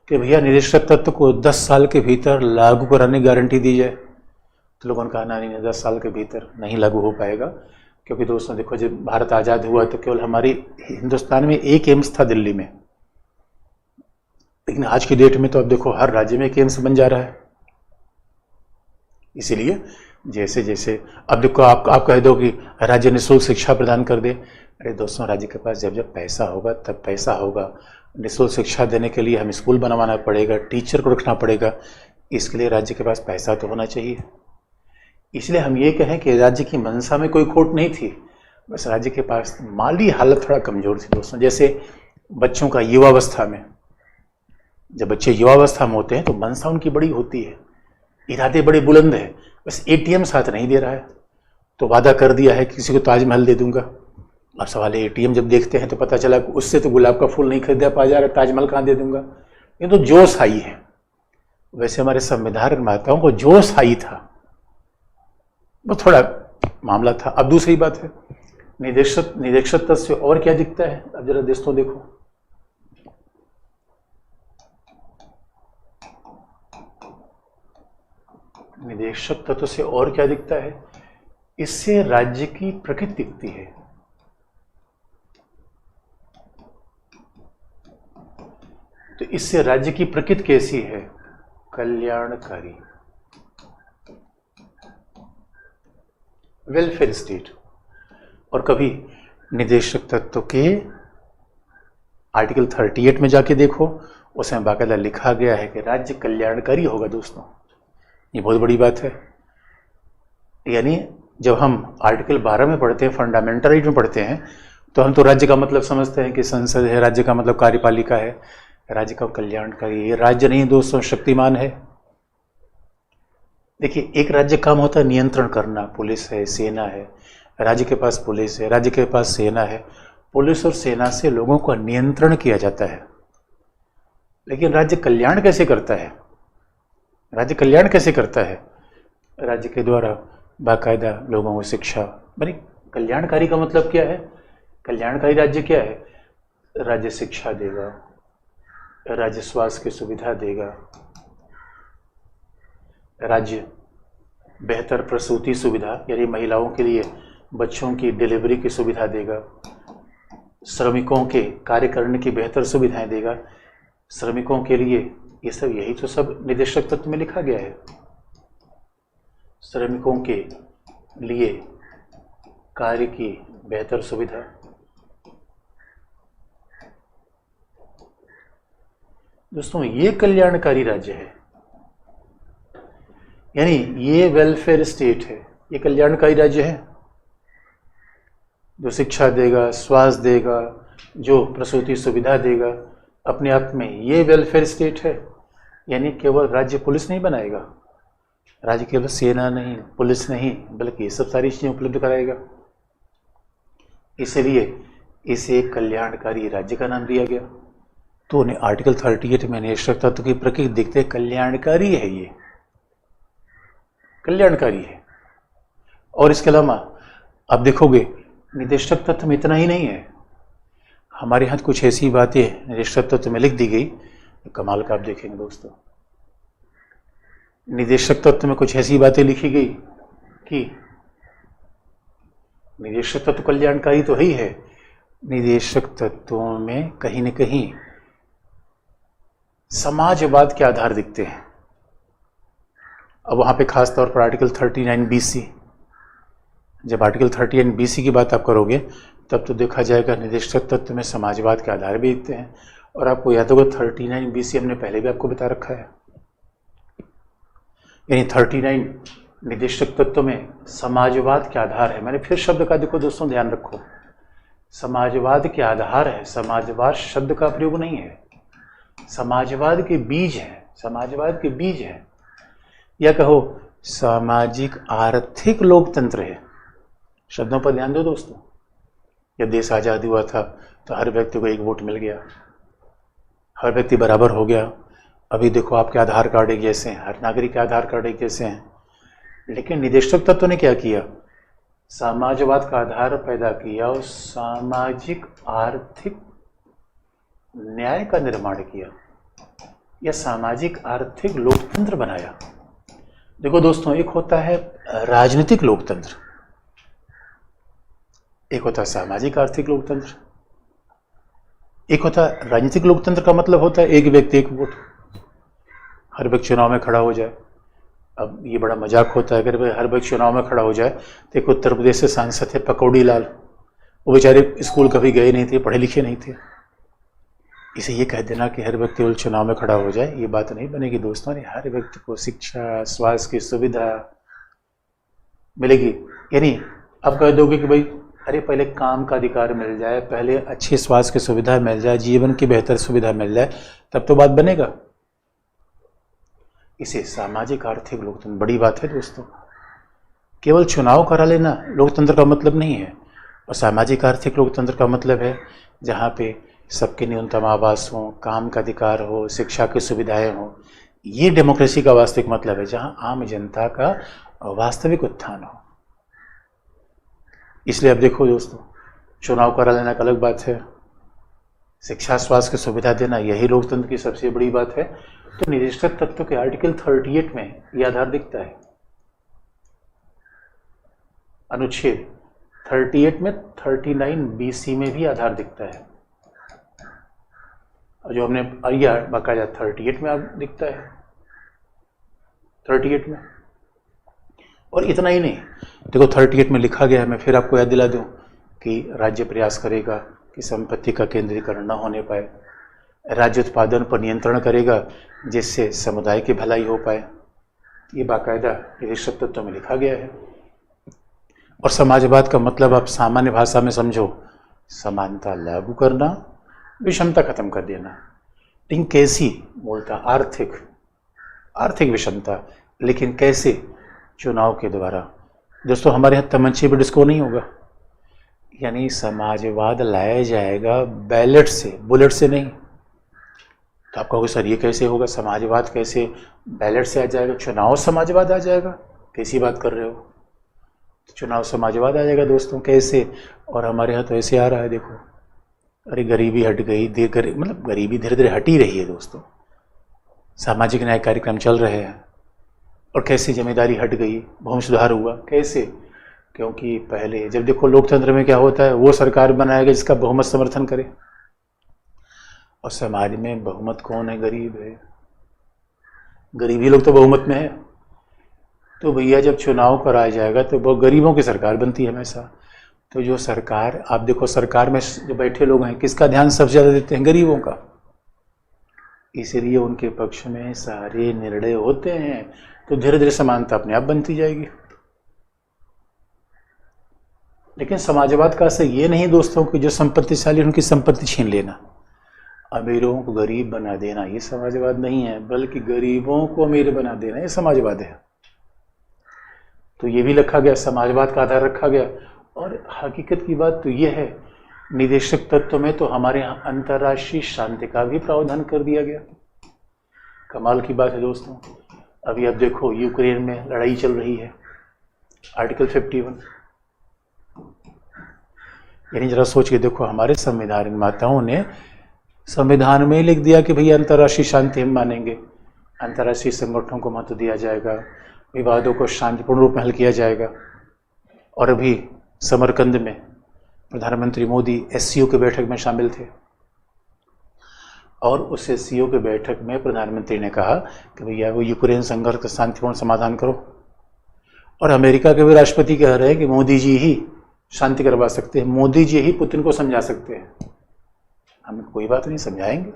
कि भैया निदेशक तत्व को 10 साल के भीतर लागू कराने की गारंटी दी जाए। तो लोगों ने कहा नहीं, 10 साल के भीतर नहीं लागू हो पाएगा। क्योंकि दोस्तों देखो, जब भारत आज़ाद हुआ तो केवल हमारी हिंदुस्तान में एक एम्स था दिल्ली में, लेकिन आज की डेट में तो अब देखो हर राज्य में एक एम्स बन जा रहा है। इसीलिए जैसे जैसे अब देखो, आप कह दो कि राज्य निःशुल्क शिक्षा प्रदान कर दे। अरे दोस्तों, राज्य के पास जब जब पैसा होगा तब पैसा होगा। निःशुल्क शिक्षा देने के लिए हमें स्कूल बनवाना पड़ेगा, टीचर को रखना पड़ेगा। इसके लिए राज्य के पास पैसा तो होना चाहिए। इसलिए हम ये कहें कि राज्य की मंशा में कोई खोट नहीं थी, बस राज्य के पास माली हालत थोड़ा कमजोर थी दोस्तों। जैसे बच्चों का युवावस्था में, जब बच्चे युवावस्था में होते हैं तो मंशा उनकी बड़ी होती है, इरादे बड़े बुलंद है, बस एटीएम साथ नहीं दे रहा है। तो वादा कर दिया है किसी को ताजमहल दे दूंगा। अब सवाल है, एटीएम जब देखते हैं तो पता चला उससे तो गुलाब का फूल नहीं खरीदा पा जा रहा, ताजमहल कहाँ दे दूंगा। ये तो जोश आई है। वैसे हमारे संविधान निर्माताओं को जोश आई था, वो थोड़ा मामला था। अब दूसरी बात है, निदेशक तत्व से और क्या दिखता है? अब जरा दोस्तों देखो, निदेशक तत्व से और क्या दिखता है? इससे राज्य की प्रकृति दिखती है। तो इससे राज्य की प्रकृति कैसी है? कल्याणकारी, वेलफेयर स्टेट। और कभी निदेशक तत्व के आर्टिकल 38 में जाके देखो, उसमें बाकायदा लिखा गया है कि राज्य कल्याणकारी होगा। दोस्तों ये बहुत बड़ी बात है। यानी जब हम आर्टिकल 12 में पढ़ते हैं, फंडामेंटल राइट में पढ़ते हैं, तो हम तो राज्य का मतलब समझते हैं कि संसद है, राज्य का मतलब कार्यपालिका है, राज्य का कल्याणकारी। ये राज्य नहीं दोस्तों, शक्तिमान है। देखिए, एक राज्य काम होता है नियंत्रण करना, पुलिस है, सेना है। राज्य के पास पुलिस है, राज्य के पास सेना है। पुलिस और सेना से लोगों का नियंत्रण किया जाता है। लेकिन राज्य कल्याण कैसे करता है? राज्य कल्याण कैसे करता है? राज्य के द्वारा बाकायदा लोगों को शिक्षा, यानी कल्याणकारी का मतलब क्या है? कल्याणकारी राज्य क्या है? राज्य शिक्षा देगा, राज्य स्वास्थ्य की सुविधा देगा, राज्य बेहतर प्रसूति सुविधा, यानी महिलाओं के लिए बच्चों की डिलीवरी की सुविधा देगा, श्रमिकों के कार्य करने की बेहतर सुविधाएं देगा श्रमिकों के लिए। ये सब, यही तो सब निदेशक तत्व में लिखा गया है। श्रमिकों के लिए कार्य की बेहतर सुविधा। दोस्तों ये कल्याणकारी राज्य है, यानी ये वेलफेयर स्टेट है, ये कल्याणकारी राज्य है जो शिक्षा देगा, स्वास्थ्य देगा, जो प्रसूति सुविधा देगा। अपने आप में ये वेलफेयर स्टेट है। यानी केवल राज्य पुलिस नहीं बनाएगा, राज्य केवल सेना नहीं, पुलिस नहीं, बल्कि ये सब सारी चीजें उपलब्ध कराएगा। इसलिए इसे एक कल्याणकारी राज्य का नाम दिया गया। तो उन्हें आर्टिकल 38 में निदेशक तत्व की प्रकृति देखते कल्याणकारी है, ये कल्याणकारी है। और इसके अलावा आप देखोगे निदेशक तत्व में इतना ही नहीं है, हमारे यहाँ कुछ ऐसी बातें निदेशक तत्व में लिख दी गई, कमाल का आप देखेंगे दोस्तों। निदेशक तत्व में कुछ ऐसी बातें लिखी गई कि निदेशक तत्व कल्याणकारी तो ही है, निदेशक तत्वों में कहीं न कहीं समाजवाद के आधार दिखते हैं। अब वहां पे खास तौर पर आर्टिकल 39BC, जब आर्टिकल 39BC की बात आप करोगे तब तो देखा जाएगा निदेशक तत्व में समाजवाद के आधार भी दिखते हैं। और आपको याद होगा 39BC हमने पहले भी आपको बता रखा है, यानी 39 निदेशक तत्व में समाजवाद के आधार है। मैंने फिर शब्द का देखो दोस्तों ध्यान रखो, समाजवाद के आधार है, समाजवाद शब्द का प्रयोग नहीं है, समाजवाद के बीज है, समाजवाद के बीज है, या कहो सामाजिक आर्थिक लोकतंत्र है। शब्दों पर ध्यान दो दोस्तों। जब देश आज़ाद हुआ था तो हर व्यक्ति को एक वोट मिल गया, हर व्यक्ति बराबर हो गया। अभी देखो आपके आधार कार्ड एक जैसे हैं, हर नागरिक के आधार कार्ड एक जैसे हैं। लेकिन निदेशक तत्व ने क्या किया, समाजवाद का आधार पैदा किया और सामाजिक आर्थिक न्याय का निर्माण किया या सामाजिक आर्थिक लोकतंत्र बनाया। देखो दोस्तों, एक होता है राजनीतिक लोकतंत्र, एक होता है सामाजिक आर्थिक लोकतंत्र। एक होता है राजनीतिक लोकतंत्र का मतलब होता है एक व्यक्ति एक वोट, हर व्यक्ति चुनाव में खड़ा हो जाए। अब ये बड़ा मजाक होता है, अगर हर व्यक्ति चुनाव में खड़ा हो जाए तो एक उत्तर प्रदेश से सांसद थे पकौड़ी लाल, वो बेचारे स्कूल कभी गए नहीं थे, पढ़े लिखे नहीं थे। इसे ये कह देना कि हर व्यक्ति चुनाव में खड़ा हो जाए, ये बात नहीं बनेगी दोस्तों। हर व्यक्ति को शिक्षा, स्वास्थ्य की सुविधा मिलेगी। यानी अब कह दोगे कि भाई अरे पहले काम का अधिकार मिल जाए, पहले अच्छी स्वास्थ्य की सुविधा मिल जाए, जीवन की बेहतर सुविधा मिल जाए, तब तो बात बनेगा। इसे सामाजिक आर्थिक लोकतंत्र, बड़ी बात है दोस्तों। केवल चुनाव करा लेना लोकतंत्र का मतलब नहीं है। और सामाजिक आर्थिक लोकतंत्र का मतलब है जहाँ पे सबके न्यूनतम आवास हो, काम का अधिकार हो, शिक्षा की सुविधाएं हो। ये डेमोक्रेसी का वास्तविक मतलब है, जहाँ आम जनता का वास्तविक उत्थान हो। इसलिए अब देखो दोस्तों, चुनाव करा लेना एक अलग बात है, शिक्षा स्वास्थ्य की सुविधा देना यही लोकतंत्र की सबसे बड़ी बात है। तो निदेशक तत्व के आर्टिकल 38 में यह आधार दिखता है। अनुच्छेद 38 में 39BC में भी आधार दिखता है, और जो हमने बाकायदा 38 में दिखता है, 38 में। और इतना ही नहीं, देखो 38 में लिखा गया है, मैं फिर आपको याद दिला दूं कि राज्य प्रयास करेगा कि संपत्ति का केंद्रीकरण न होने पाए, राज्य उत्पादन पर नियंत्रण करेगा जिससे समुदाय की भलाई हो पाए। ये बाकायदा निदेशक तत्व में लिखा गया है। और समाजवाद का मतलब आप सामान्य भाषा में समझो, समानता लागू करना, विषमता खत्म कर देना। लेकिन कैसी बोलता, आर्थिक विषमता, लेकिन कैसे? चुनाव के द्वारा। दोस्तों हमारे यहाँ तमंचे पर डिस्को नहीं होगा, यानी समाजवाद लाया जाएगा बैलेट से, बुलेट से नहीं। तो आप कहोगे सर ये कैसे होगा, समाजवाद कैसे बैलेट से आ जाएगा, चुनाव समाजवाद आ जाएगा? कैसी बात कर रहे हो, चुनाव समाजवाद आ जाएगा दोस्तों, कैसे? और हमारे यहाँ तो ऐसे आ रहा है, देखो अरे गरीबी हट गई, मतलब गरीबी धीरे धीरे हट ही रही है दोस्तों, सामाजिक न्याय कार्यक्रम चल रहे हैं। और कैसे जमींदारी हट गई, भूमि सुधार हुआ, कैसे? क्योंकि पहले जब देखो लोकतंत्र में क्या होता है, वो सरकार बनाएगा जिसका बहुमत समर्थन करे, और समाज में बहुमत कौन है? गरीब है, गरीबी लोग तो बहुमत में है। तो भैया जब चुनाव कराया जाएगा तो वो गरीबों की सरकार बनती है हमेशा। तो जो सरकार, आप देखो सरकार में जो बैठे लोग हैं किसका ध्यान सबसे ज़्यादा देते हैं? गरीबों का। इसलिए उनके पक्ष में सारे निर्णय होते हैं। तो धीरे धीरे समानता अपने आप बनती जाएगी। लेकिन समाजवाद का असर ये नहीं दोस्तों कि जो संपत्तिशाली उनकी संपत्ति छीन लेना, अमीरों को गरीब बना देना, ये समाजवाद नहीं है, बल्कि गरीबों को अमीर बना देना ये समाजवाद है। तो ये भी रखा गया, समाजवाद का आधार रखा गया। और हकीकत की बात तो ये है, निदेशक तत्व में तो हमारे यहाँ अंतर्राष्ट्रीय शांति का भी प्रावधान कर दिया गया। कमाल की बात है दोस्तों। अभी अब देखो यूक्रेन में लड़ाई चल रही है, आर्टिकल 51, यानी जरा सोच के देखो, हमारे संविधान निर्माताओं ने संविधान में लिख दिया कि भैया अंतर्राष्ट्रीय शांति हम मानेंगे, अंतर्राष्ट्रीय संगठनों को महत्व दिया जाएगा, विवादों को शांतिपूर्ण रूप में हल किया जाएगा। और अभी समरकंद में प्रधानमंत्री मोदी एससीओ की बैठक में शामिल थे और उस एससीओ की बैठक में प्रधानमंत्री ने कहा कि भैया वो यूक्रेन संघर्ष का शांतिपूर्ण समाधान करो, और अमेरिका के भी राष्ट्रपति कह रहे हैं कि मोदी जी ही शांति करवा सकते हैं, मोदी जी ही पुतिन को समझा सकते हैं। हम कोई बात नहीं समझाएंगे।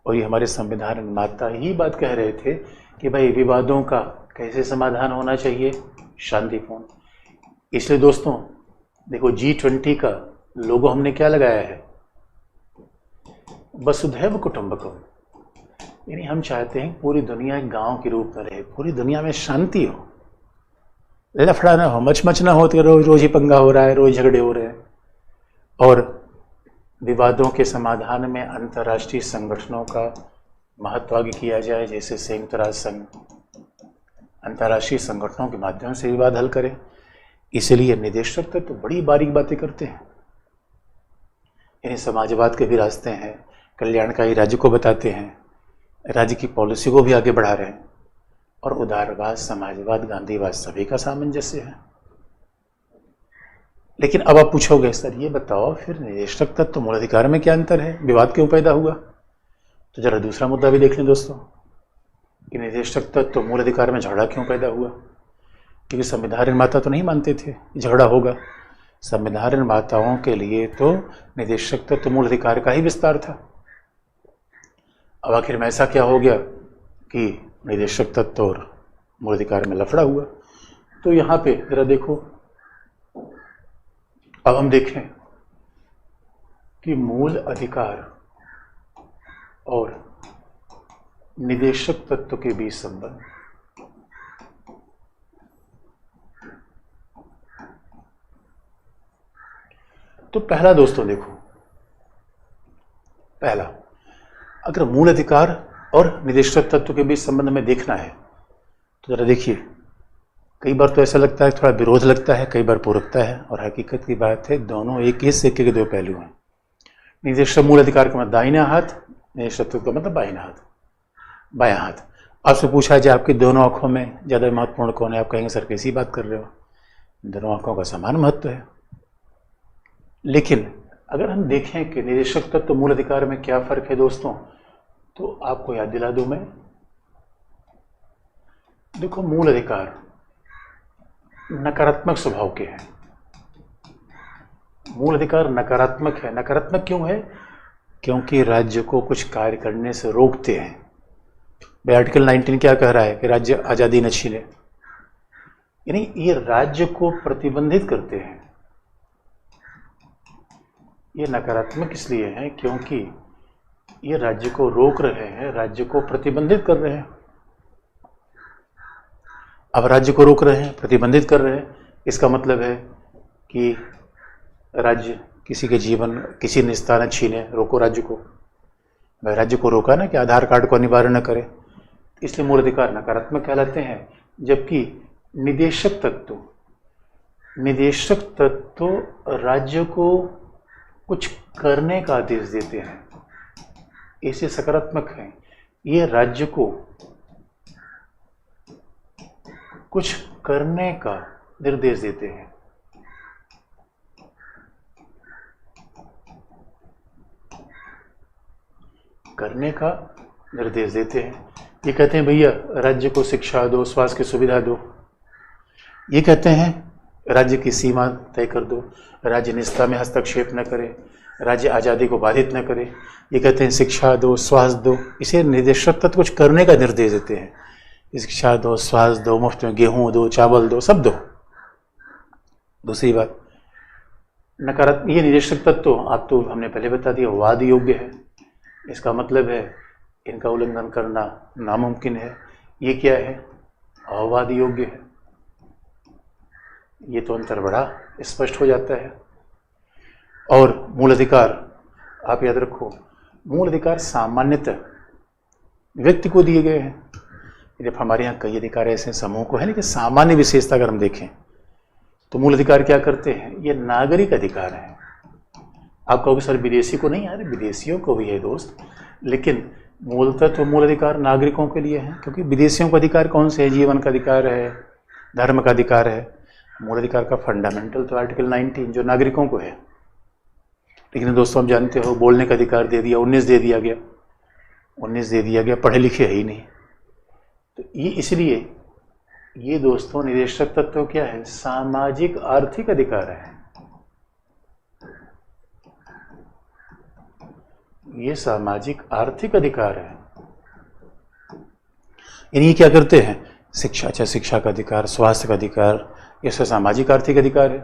और ये हमारे संविधान निर्माता ही बात कह रहे थे कि भाई विवादों का कैसे समाधान होना चाहिए, शांतिपूर्ण। इसलिए दोस्तों देखो G20 का लोगो हमने क्या लगाया है, वसुधैव कुटुंबकम, यानी हम चाहते हैं पूरी दुनिया एक गांव के रूप में रहे, पूरी दुनिया में शांति हो, लफड़ा ना हो, मच ना हो, तो रोज रोज ही पंगा हो रहा है, रोज झगड़े हो रहे हैं। और विवादों के समाधान में अंतर्राष्ट्रीय संगठनों का महत्व आगे किया जाए, जैसे संयुक्त राष्ट्र संघ, अंतर्राष्ट्रीय संगठनों के माध्यम से विवाद हल करें। इसलिए निदेशक तो बड़ी बारीक बातें करते हैं, यानी समाजवाद के भी रास्ते हैं, कल्याणकारी राज्य को बताते हैं, राज्य की पॉलिसी को भी आगे बढ़ा रहे हैं, और उदारवाद, समाजवाद, गांधीवाद सभी का सामंजस्य है। लेकिन अब आप पूछोगे सर ये बताओ फिर निदेशक तत्व मूल अधिकार में क्या अंतर है, विवाद क्यों पैदा हुआ? तो जरा दूसरा मुद्दा भी देख लें दोस्तों कि निदेशक तत्व मूल अधिकार में झगड़ा क्यों पैदा हुआ। क्योंकि संविधान निर्माता तो नहीं मानते थे झगड़ा होगा, संविधान निर्माताओं के लिए तो निदेशक तत्व मूल अधिकार का ही विस्तार था। अब आखिर में ऐसा क्या हो गया कि निदेशक तत्व और मूल अधिकार में लफड़ा हुआ? तो यहाँ पे जरा देखो, अब हम देखें कि मूल अधिकार और निदेशक तत्व के बीच संबंध। तो पहला दोस्तों देखो, पहला अगर मूल अधिकार और निदेशक तत्व के बीच संबंध में देखना है तो जरा देखिए, कई बार तो ऐसा लगता है थोड़ा विरोध लगता है, कई बार पूरकता है, और हकीकत की बात है दोनों एक ही सिक्के के दो पहलू हैं। निदेशक मूल अधिकार का मतलब दाहिना हाथ, निदेशक तत्व का मतलब बायां हाथ। बायां हाथ आपसे पूछा जाए आपकी दोनों आंखों में ज़्यादा महत्वपूर्ण कौन है, आप कहेंगे सर कैसी बात कर रहे हो, दोनों आंखों का समान महत्व है। लेकिन अगर हम देखें कि निदेशक तत्व मूल अधिकार में क्या फ़र्क है दोस्तों, तो आपको याद दिला दूं मैं। देखो मूल अधिकार नकारात्मक स्वभाव के हैं, मूल अधिकार नकारात्मक है। नकारात्मक क्यों है? क्योंकि राज्य को कुछ कार्य करने से रोकते हैं। भाई आर्टिकल 19 क्या कह रहा है कि राज्य आज़ादी न छीने, यानी ये राज्य को प्रतिबंधित करते हैं। ये नकारात्मक इसलिए है क्योंकि ये राज्य को रोक रहे हैं, राज्य को प्रतिबंधित कर रहे हैं। अब राज्य को रोक रहे हैं, प्रतिबंधित कर रहे हैं, इसका मतलब है कि राज्य किसी के जीवन, किसी निजता न छीने, रोको राज्य को। भाई राज्य को रोका ना कि आधार कार्ड को अनिवार्य न करे, इसलिए मूल अधिकार नकारात्मक कहलाते हैं। जबकि निदेशक तत्व राज्य को कुछ करने का आदेश देते हैं, इसे सकारात्मक है। ये राज्य को कुछ करने का निर्देश देते हैं। करने का निर्देश देते हैं। ये कहते हैं भैया राज्य को शिक्षा दो, स्वास्थ्य की सुविधा दो। ये कहते हैं राज्य की सीमा तय कर दो, राज्य निजता में हस्तक्षेप न करे, राज्य आज़ादी को बाधित न करे। ये कहते हैं शिक्षा दो, स्वास्थ्य दो। इसे निदेशक तत्व कुछ करने का निर्देश देते हैं। शिक्षा दो, स्वास्थ्य दो, मुफ्त में गेहूं दो, चावल दो, सब दो। दूसरी बात नकारात्मक, ये निदेशक तत्व आप तो हमने पहले बता दिया वाद योग्य है, इसका मतलब है इनका उल्लंघन करना नामुमकिन है। ये क्या है? अवाद योग्य है। ये तो अंतर बड़ा स्पष्ट हो जाता है। और मूल अधिकार आप याद रखो, मूल अधिकार सामान्यतः व्यक्ति को दिए गए हैं। जब हमारे यहाँ कई अधिकार ऐसे समूह को है, लेकिन सामान्य विशेषता अगर हम देखें तो मूल अधिकार क्या करते हैं? ये नागरिक अधिकार है। आप कहोगे सर विदेशी को नहीं, यार विदेशियों को भी है दोस्त, लेकिन मूलतः तो मूल अधिकार नागरिकों के लिए है। क्योंकि विदेशियों का अधिकार कौन से है? जीवन का अधिकार है, धर्म का अधिकार है। मूल अधिकार का फंडामेंटल तो आर्टिकल 19 जो नागरिकों को है, लेकिन दोस्तों आप जानते हो बोलने का अधिकार दे दिया, 19 दे दिया गया, 19 दे दिया गया, पढ़े लिखे है ही नहीं। तो ये इसलिए ये दोस्तों निदेशक तत्व क्या है? सामाजिक आर्थिक अधिकार है। ये सामाजिक आर्थिक अधिकार है। यानी ये क्या करते हैं? शिक्षा, चाहे शिक्षा का अधिकार, स्वास्थ्य का अधिकार, ये सब सामाजिक आर्थिक अधिकार है।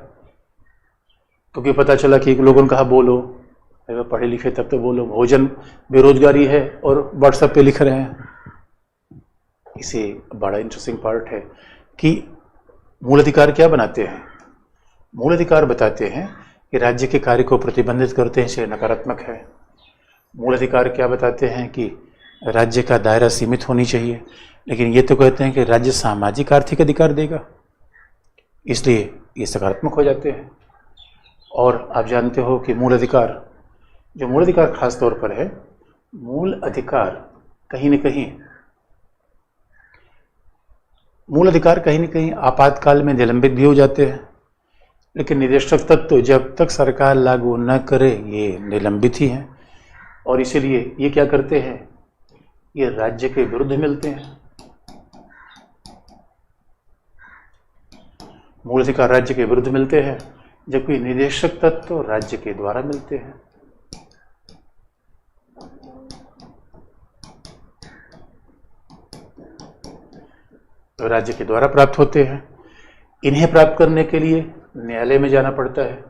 क्योंकि पता चला कि लोगों ने कहा बोलो, अरे पढ़े लिखे तब तो बोलो। भोजन, बेरोजगारी है और व्हाट्सएप पे लिख रहे हैं। इसे बड़ा इंटरेस्टिंग पार्ट है कि मूल अधिकार क्या बनाते हैं? मूल अधिकार बताते हैं कि राज्य के कार्य को प्रतिबंधित करते हैं, इसे नकारात्मक है। मूल अधिकार क्या बताते हैं? कि राज्य का दायरा सीमित होनी चाहिए, लेकिन ये तो कहते हैं कि राज्य सामाजिक आर्थिक अधिकार देगा, इसलिए ये सकारात्मक हो जाते हैं। और आप जानते हो कि मूल अधिकार, जो मूल अधिकार खास तौर पर है, मूल अधिकार कहीं न कहीं आपातकाल में निलंबित भी हो जाते हैं, लेकिन निदेशक तत्व जब तक सरकार लागू न करे ये निलंबित ही हैं। और इसीलिए ये क्या करते हैं? ये राज्य के विरुद्ध मिलते हैं। मूल अधिकार राज्य के विरुद्ध मिलते हैं, जबकि निदेशक तत्व राज्य के द्वारा मिलते हैं। तो राज्य के द्वारा प्राप्त होते हैं। इन्हें प्राप्त करने के लिए न्यायालय में जाना पड़ता है।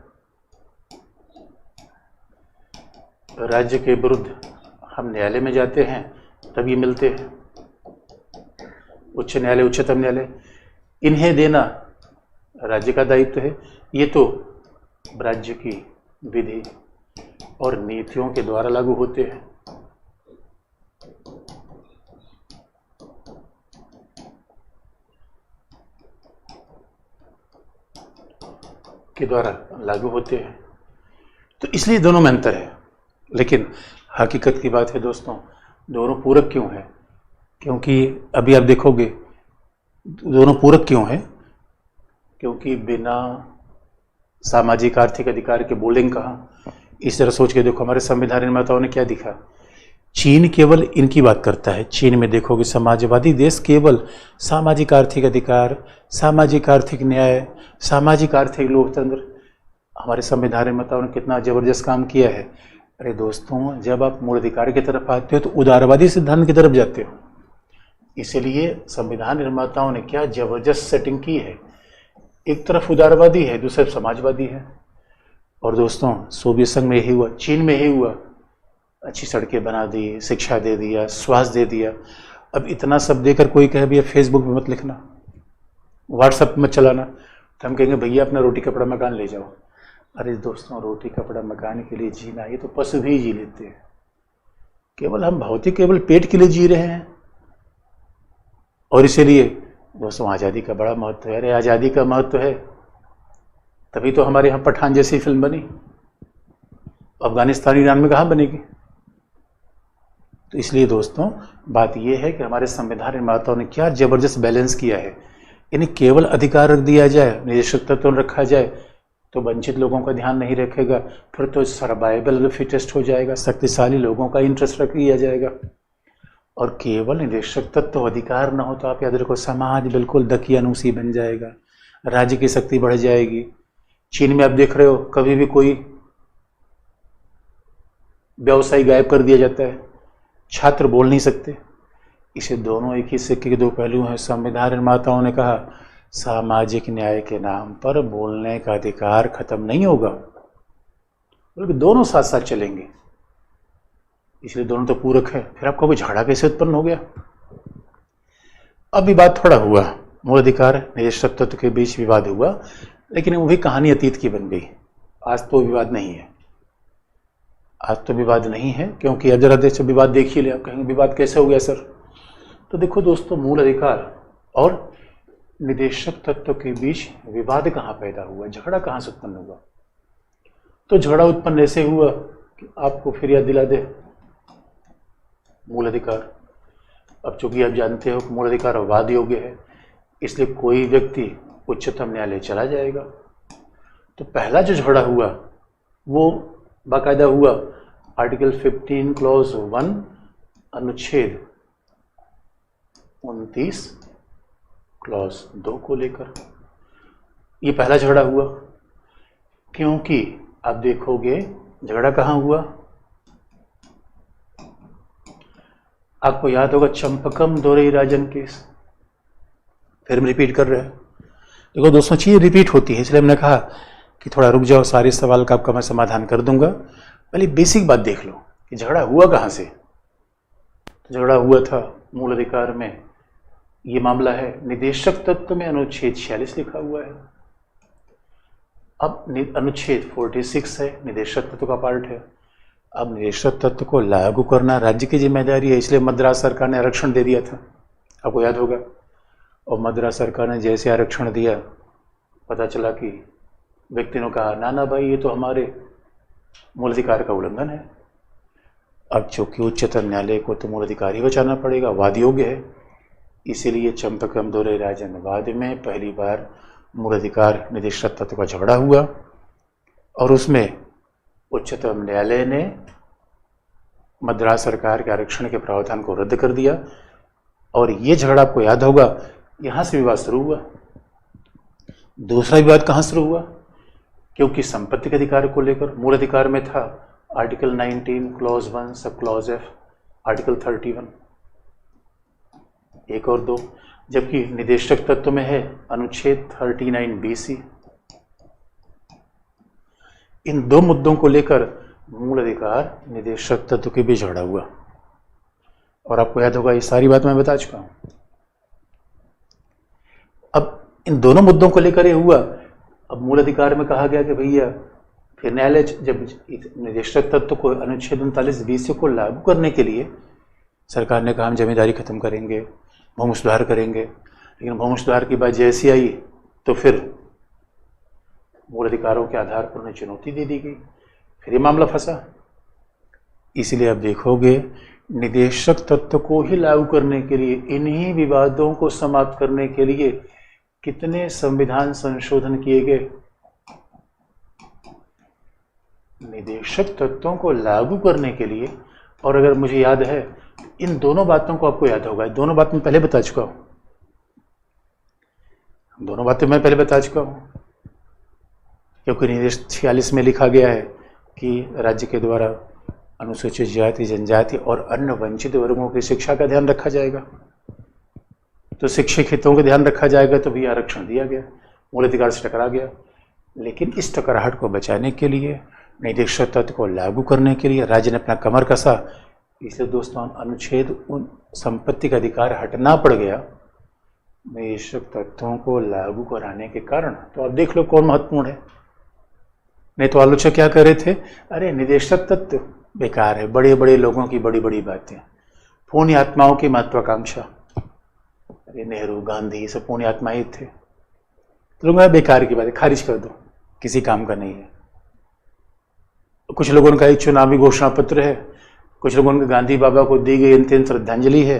राज्य के विरुद्ध हम न्यायालय में जाते हैं तब ये मिलते हैं। उच्च न्यायालय, उच्चतम न्यायालय, इन्हें देना राज्य का दायित्व है। ये तो राज्य की विधि और नीतियों के द्वारा लागू होते हैं। के द्वारा लागू होते हैं। तो इसलिए दोनों में अंतर है। लेकिन हकीकत की बात है दोस्तों, दोनों पूरक क्यों है? क्योंकि अभी आप देखोगे दोनों पूरक क्यों है? क्योंकि बिना सामाजिक आर्थिक अधिकार के बोलेंगे कहाँ? इस तरह सोच के देखो, हमारे संविधान निर्माताओं ने क्या दिखा? चीन केवल इनकी बात करता है। चीन में देखोगे समाजवादी देश केवल सामाजिक आर्थिक अधिकार, सामाजिक आर्थिक न्याय, सामाजिक आर्थिक लोकतंत्र। हमारे संविधान निर्माताओं ने कितना जबरदस्त काम किया है। अरे दोस्तों, जब आप मूल अधिकार की तरफ आते हो तो उदारवादी सिद्धांत की तरफ जाते हो। इसलिए संविधान निर्माताओं ने क्या जबरदस्त सेटिंग की है। एक तरफ उदारवादी है, दूसरी तरफ समाजवादी है। और दोस्तों सोवियत संघ में यही हुआ, चीन में यही हुआ। अच्छी सड़कें बना दी, शिक्षा दे दिया, स्वास्थ्य दे दिया। अब इतना सब देकर कोई कहे भैया फेसबुक पे मत लिखना, व्हाट्सएप मत चलाना, तो हम कहेंगे भैया अपना रोटी कपड़ा मकान ले जाओ। अरे दोस्तों, रोटी कपड़ा मकान के लिए जीना, ये तो पशु भी जी लेते हैं। केवल हम भौतिक, केवल पेट के लिए जी रहे हैं। और इसीलिए दोस्तों आज़ादी का बड़ा महत्व है। अरे आज़ादी का महत्व है तभी तो हमारे यहाँ पठान जैसी फिल्म बनी। अफगानिस्तान, ईरान में कहाँ बनेगी? तो इसलिए दोस्तों बात यह है कि हमारे संविधान निर्माताओं ने क्या जबरदस्त बैलेंस किया है। इन्हें केवल अधिकार रख दिया जाए, निदेशक तत्व रखा जाए तो वंचित लोगों का ध्यान नहीं रखेगा, फिर तो सर्वाइवल फिटेस्ट हो जाएगा, शक्तिशाली लोगों का इंटरेस्ट रख लिया जाएगा। और केवल निदेशक तत्व अधिकार न हो तो आप याद रखो समाज बिल्कुल दकियानूसी बन जाएगा, राज्य की शक्ति बढ़ जाएगी। चीन में आप देख रहे हो कभी भी कोई व्यवसायी गायब कर दिया जाता है, छात्र बोल नहीं सकते। इसे दोनों एक ही सिक्के के दो पहलू हैं। संविधान निर्माताओं ने कहा सामाजिक न्याय के नाम पर बोलने का अधिकार खत्म नहीं होगा, बल्कि दोनों साथ साथ चलेंगे। इसलिए दोनों तो पूरक है। फिर आपको कोई झगड़ा कैसे उत्पन्न हो गया? अब विवाद थोड़ा हुआ, मूल अधिकार निदेशक तत्व के बीच विवाद हुआ, लेकिन वो भी कहानी अतीत की बन गई। आज तो विवाद नहीं है, आज तो विवाद नहीं है। क्योंकि अब जरा देश विवाद देख ही ले, आप कहेंगे विवाद कैसे हो गया सर? तो देखो दोस्तों, मूल अधिकार और निदेशक तत्व के बीच विवाद कहाँ पैदा हुआ, झगड़ा कहाँ से उत्पन्न हुआ? तो झगड़ा उत्पन्न ऐसे हुआ कि आपको फिर याद दिला दे मूल अधिकार। अब चूंकि आप जानते हो कि मूल अधिकार वाद योग्य है, इसलिए कोई व्यक्ति उच्चतम न्यायालय चला जाएगा। तो पहला जो झगड़ा हुआ वो बाकायदा हुआ आर्टिकल 15 क्लॉज 1 अनुच्छेद 29 क्लॉज 2 को लेकर। ये पहला झगड़ा हुआ, क्योंकि आप देखोगे झगड़ा कहाँ हुआ, आपको याद होगा चंपकम दोरईराजन केस। फिर हम रिपीट कर रहे हैं। देखो दोस्तों, चीज़ रिपीट होती है, इसलिए हमने कहा कि थोड़ा रुक जाओ, सारे सवाल का आपका मैं समाधान कर दूंगा। पहले बेसिक बात देख लो कि झगड़ा हुआ कहाँ से। तो झगड़ा हुआ था मूल अधिकार में। ये मामला है निदेशक तत्व में, अनुच्छेद 46 लिखा हुआ है। अब अनुच्छेद 46 है, निदेशक तत्व का पार्ट है। अब निदेशक तत्व को लागू करना राज्य की जिम्मेदारी है, इसलिए मद्रास सरकार ने आरक्षण दे दिया था, आपको याद होगा। और मद्रास सरकार ने जैसे आरक्षण दिया, पता चला कि व्यक्ति ने कहा ना ना भाई, ये तो हमारे मूल अधिकार का उल्लंघन है। अब चूंकि उच्चतम न्यायालय को तो मूल अधिकार ही बचाना पड़ेगा, वाद योग्य है, इसीलिए चंपकम दोरईराजन वाद में पहली बार मूल अधिकार निदेशक तत्व का झगड़ा हुआ और उसमें उच्चतम न्यायालय ने मद्रास सरकार के आरक्षण के प्रावधान को रद्द कर दिया। और ये झगड़ा आपको याद होगा, यहाँ से विवाद शुरू हुआ। दूसरा विवाद कहाँ शुरू हुआ, क्योंकि संपत्ति के अधिकार को लेकर मूल अधिकार में था article 19 clause 1 sub clause F, article 31 1 और 2, जबकि निदेशक तत्व में है अनुच्छेद 39 BC। इन दो मुद्दों को लेकर मूल अधिकार निदेशक तत्व के बीच झगड़ा हुआ। और आपको याद होगा, ये सारी बात मैं बता चुका हूं। अब इन दोनों मुद्दों को लेकर ये हुआ। अब मूल अधिकार में कहा गया कि भैया, फिर न्यायालय जब निदेशक तत्व को अनुच्छेद 39 BC को लागू करने के लिए सरकार ने कहा हम जमींदारी खत्म करेंगे, भूमि सुधार करेंगे। लेकिन भूमि सुधार की बात जैसी आई तो फिर मूल अधिकारों के आधार पर उन्हें चुनौती दे दी गई, फिर ये मामला फंसा। इसलिए आप देखोगे निदेशक तत्व को ही लागू करने के लिए, इन्हीं विवादों को समाप्त करने के लिए कितने संविधान संशोधन किए गए। निदेशक तत्वों को लागू करने के लिए, और अगर मुझे याद है इन दोनों बातों को आपको याद होगा, दोनों बात मैं पहले बता चुका हूं, दोनों बातें मैं पहले बता चुका हूं। क्योंकि निदेश 46 में लिखा गया है कि राज्य के द्वारा अनुसूचित जाति, जनजाति और अन्य वंचित वर्गों की शिक्षा का ध्यान रखा जाएगा। तो शिक्षक हितों का ध्यान रखा जाएगा, तो भी आरक्षण दिया गया, मूल अधिकार से टकरा गया। लेकिन इस टकराहट को बचाने के लिए, निदेशक तत्व को लागू करने के लिए राज्य ने अपना कमर कसा। इसलिए दोस्तों अनुच्छेद उन संपत्ति का अधिकार हटना पड़ गया निदेशक तत्वों को लागू कराने के कारण। तो आप देख लो कौन महत्वपूर्ण है। नहीं तो आलोचक क्या कर रहे थे, अरे निदेशक तत्व बेकार है, बड़े बड़े लोगों की बड़ी बड़ी बातें, पुण्य आत्माओं की महत्वाकांक्षा। अरे नेहरू, गांधी, ये सब पुण्य आत्मा ही थे। तो लोग बेकार की बात है, खारिज कर दो, किसी काम का नहीं है। कुछ लोगों का एक चुनावी घोषणा पत्र है, कुछ लोगों का गांधी बाबा को दी गई अंतिम श्रद्धांजलि है,